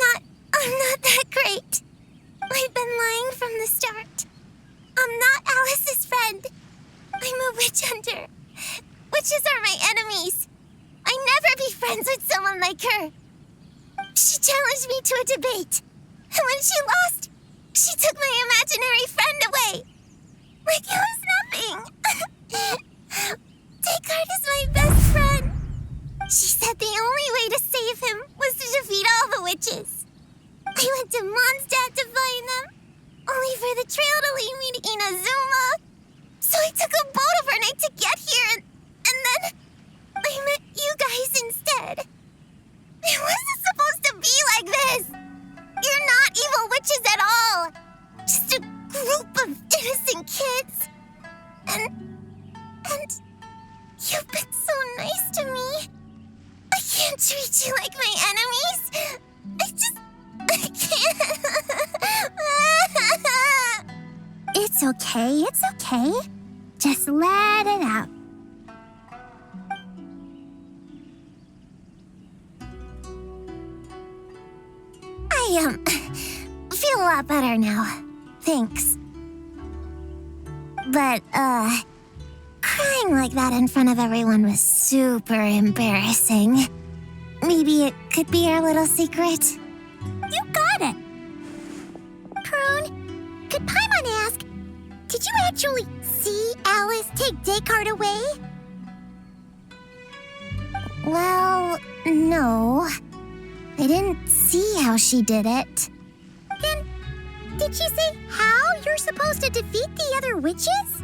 not that great. I've been lying from the start. I'm not Alice's friend. I'm a witch hunter. Witches are my enemies. I'd never be friends with someone like her. She challenged me to a debate. And when she lost, she took my imaginary friend away. Like it was nothing. Descartes is my best friend. She said the only way to save him was to defeat all the witches. I went to Mondstadt to find them, only for the trail to lead me to Inazuma. So I took a boat overnight to get here, and then I met you guys instead. It wasn't supposed to be like this. You're not evil witches at all. Just a group of innocent kids. And you've been so nice to me. I can't treat you like my enemies. I can't. It's okay, it's okay. Just let it out. I feel a lot better now. Thanks. But, crying like that in front of everyone was super embarrassing. Maybe it could be our little secret? You got it. Prune, could Paimon ask, did you actually see Alice take Descartes away? Well, no. I didn't see how she did it. Then, did she say how you're supposed to defeat the other witches?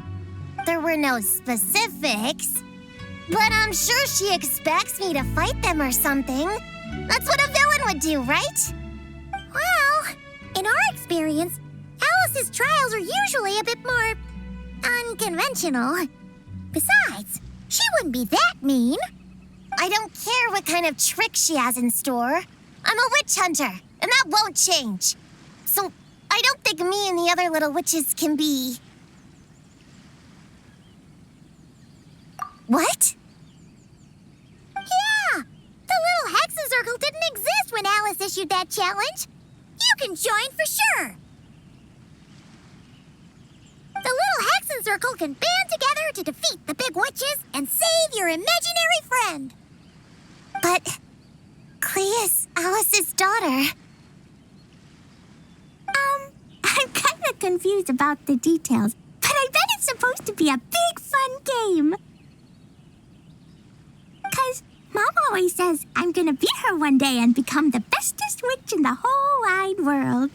There were no specifics. But I'm sure she expects me to fight them or something. That's what a villain would do, right? Well, in our experience, Alice's trials are usually a bit more unconventional. Besides, she wouldn't be that mean. I don't care what kind of trick she has in store. I'm a witch hunter, and that won't change. So I don't think me and the other little witches can be... What? Yeah! The little Hexen Circle didn't exist when Alice issued that challenge. You can join for sure. The little Hexen Circle can band together to defeat the big witches and save your imaginary friend. But Clea's Alice's daughter. I'm kind of confused about the details, but I bet it's supposed to be a big fun game. 'Cause Mom always says I'm gonna beat her one day and become the bestest witch in the whole wide world.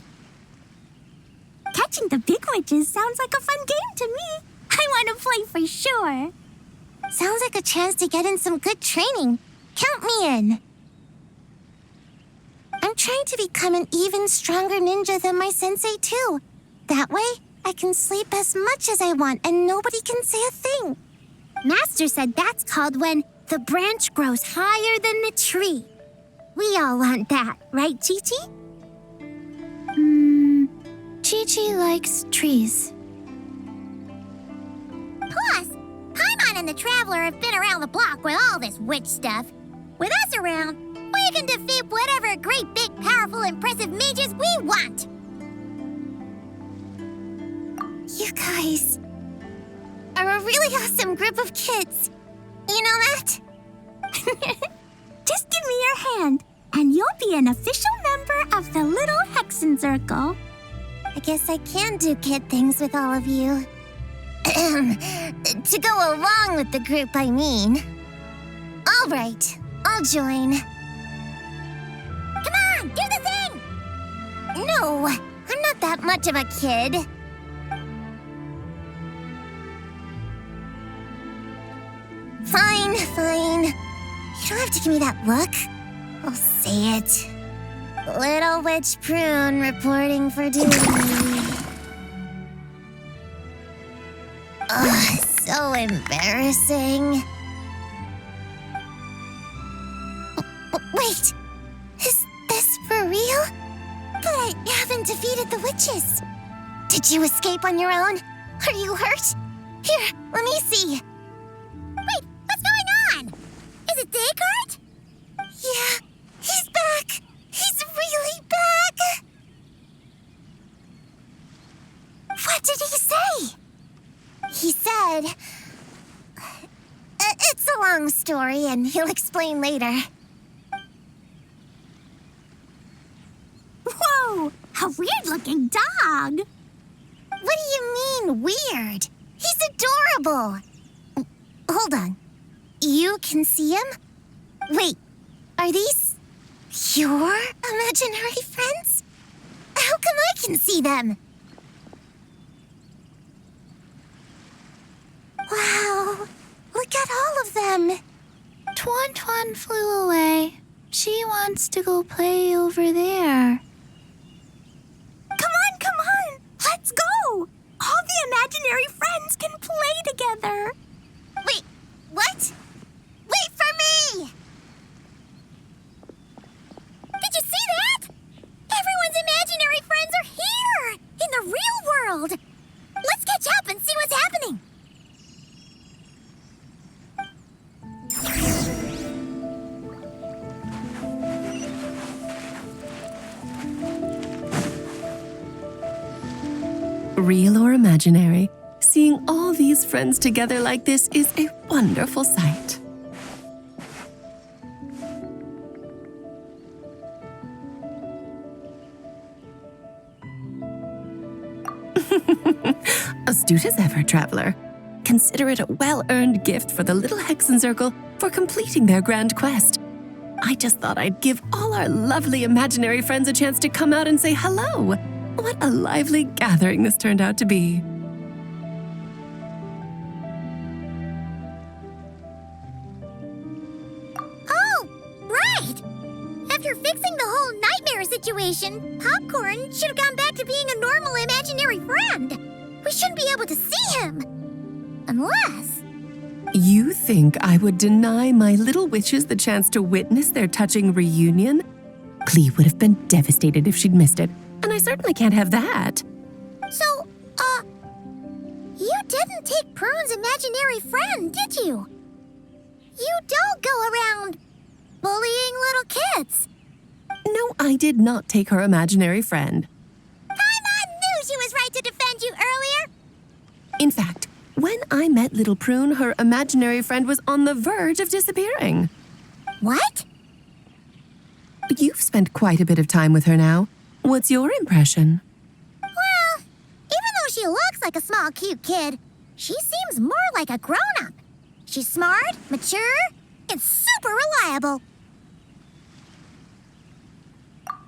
Catching the big witches sounds like a fun game to me. I want to play for sure. Sounds like a chance to get in some good training. Count me in. I'm trying to become an even stronger ninja than my sensei, too. That way, I can sleep as much as I want and nobody can say a thing. Master said that's called when the branch grows higher than the tree. We all want that, right, Chi-Chi? Chi-Chi likes trees. Plus, Paimon and the Traveler have been around the block with all this witch stuff. With us around, we can defeat whatever great, big, powerful, impressive mages we want. You guys are a really awesome group of kids. You know that? Just give me your hand, and you'll be an official member of the Little Hexen Circle. I guess I can do kid things with all of you. To go along with the group, I mean. All right, I'll join. Come on, do the thing! No, I'm not that much of a kid. Fine, fine. You don't have to give me that look. I'll say it. Little Witch Prune reporting for duty. Ugh, so embarrassing. Wait, is this for real? But I haven't defeated the witches. Did you escape on your own? Are you hurt? Here, let me see. Wait, what's going on? Is it Descartes? Yeah, he's back. He's really back. What did he say? He said... It's a long story, and he'll explain later. Whoa, a weird-looking dog. What do you mean, weird? He's adorable. Hold on. You can see him? Wait, are these your imaginary friends? How come I can see them? Wow, look at all of them. Tuan Tuan flew away. She wants to go play over there. Come on! Let's go! All the imaginary friends can play together. Wait, what? Wait for me! Did you see that? Everyone's imaginary friends are here! In the real world! Let's catch up and see what's happening! Real or imaginary, seeing all these friends together like this is a wonderful sight. Astute as ever, traveler. Consider it a well-earned gift for the little Hexencircle for completing their grand quest. I just thought I'd give all our lovely imaginary friends a chance to come out and say hello. What a lively gathering this turned out to be. Oh, right! After fixing the whole nightmare situation, Popcorn should have gone back to being a normal imaginary friend. We shouldn't be able to see him. Unless... You think I would deny my little witches the chance to witness their touching reunion? Clee would have been devastated if she'd missed it, and I certainly can't have that. So, you didn't take Prune's imaginary friend, did you? You don't go around bullying little kids. No, I did not take her imaginary friend. Paimon knew she was right to defend you earlier. In fact, when I met little Prune, her imaginary friend was on the verge of disappearing. What? You've spent quite a bit of time with her now. What's your impression? Well, even though she looks like a small, cute kid, she seems more like a grown-up. She's smart, mature, and super reliable.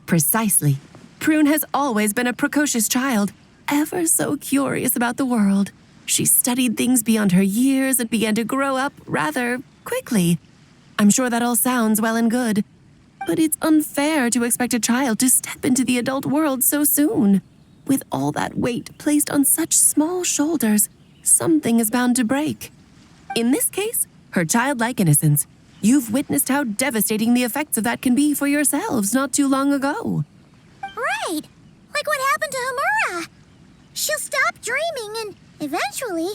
Precisely. Prune has always been a precocious child, ever so curious about the world. She studied things beyond her years and began to grow up rather quickly. I'm sure that all sounds well and good, but it's unfair to expect a child to step into the adult world so soon. With all that weight placed on such small shoulders, something is bound to break. In this case, her childlike innocence. You've witnessed how devastating the effects of that can be for yourselves not too long ago. Right, like what happened to Hamura. She'll stop dreaming and eventually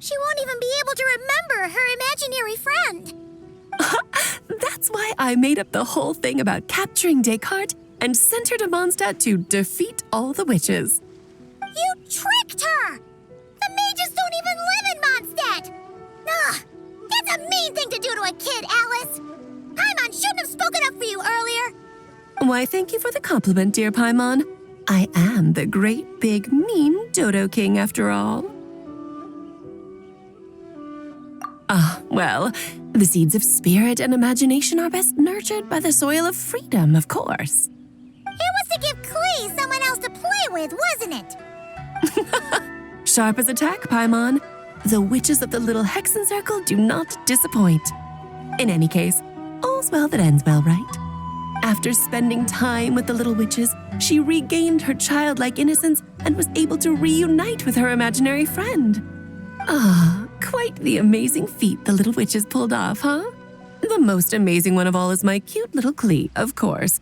she won't even be able to remember her imaginary friend. That's why I made up the whole thing about capturing Descartes and sent her to Mondstadt to defeat all the witches. You tricked her! The mages don't even live in Mondstadt! Ugh, that's a mean thing to do to a kid, Alice! Paimon shouldn't have spoken up for you earlier! Why, thank you for the compliment, dear Paimon. I am the great, big, mean Dodo King, after all. Well, the seeds of spirit and imagination are best nurtured by the soil of freedom, of course. It was to give Klee someone else to play with, wasn't it? Sharp as a tack, Paimon. The witches of the little Hexencircle do not disappoint. In any case, all's well that ends well, right? After spending time with the little witches, she regained her childlike innocence and was able to reunite with her imaginary friend. Quite the amazing feat the little witches pulled off, huh? The most amazing one of all is my cute little Klee, of course.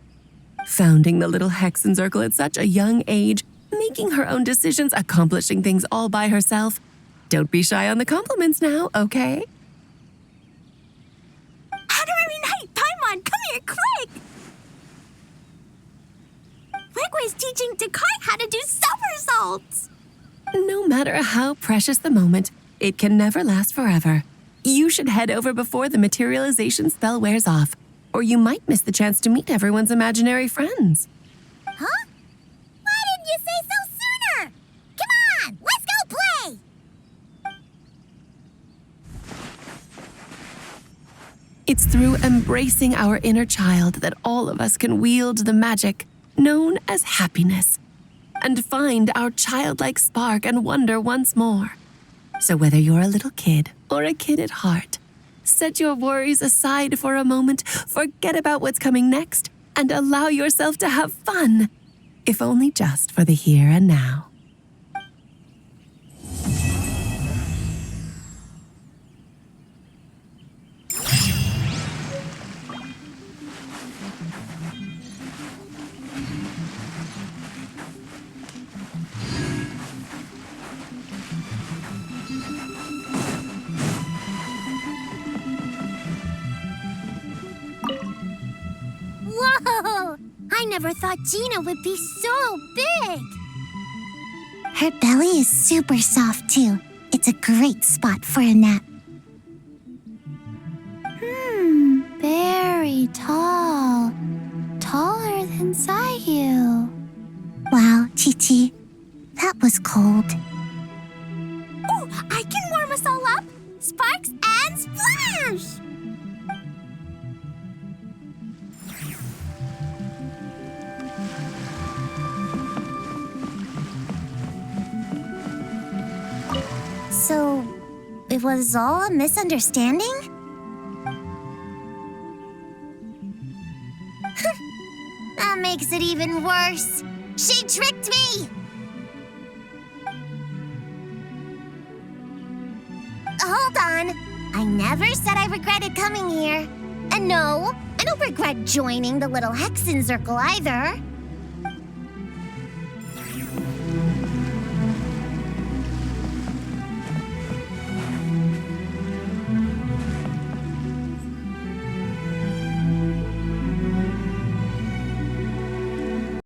Founding the little Hexencircle at such a young age, making her own decisions, accomplishing things all by herself. Don't be shy on the compliments now, okay? Honorary Knight, Paimon, come here, quick! Rick was teaching Descartes how to do somersaults! No matter how precious the moment, it can never last forever. You should head over before the materialization spell wears off, or you might miss the chance to meet everyone's imaginary friends. Huh? Why didn't you say so sooner? Come on, let's It's through embracing our inner child that all of us can wield the magic known as happiness and find our childlike spark and wonder once more. So whether you're a little kid or a kid at heart, set your worries aside for a moment, forget about what's coming next, and allow yourself to have fun, if only just for the here and now. Whoa! I never thought Gina would be so big. Her belly is super soft, too. It's a great spot for a nap. Very tall. Taller than Sayu. Wow, Chi-Chi. That was cold. Ooh, I can warm us all up. Sparks and splash! So, it was all a misunderstanding? That makes it even worse. She tricked me! Hold on. I never said I regretted coming here. And no, I don't regret joining the little Hexen Circle either.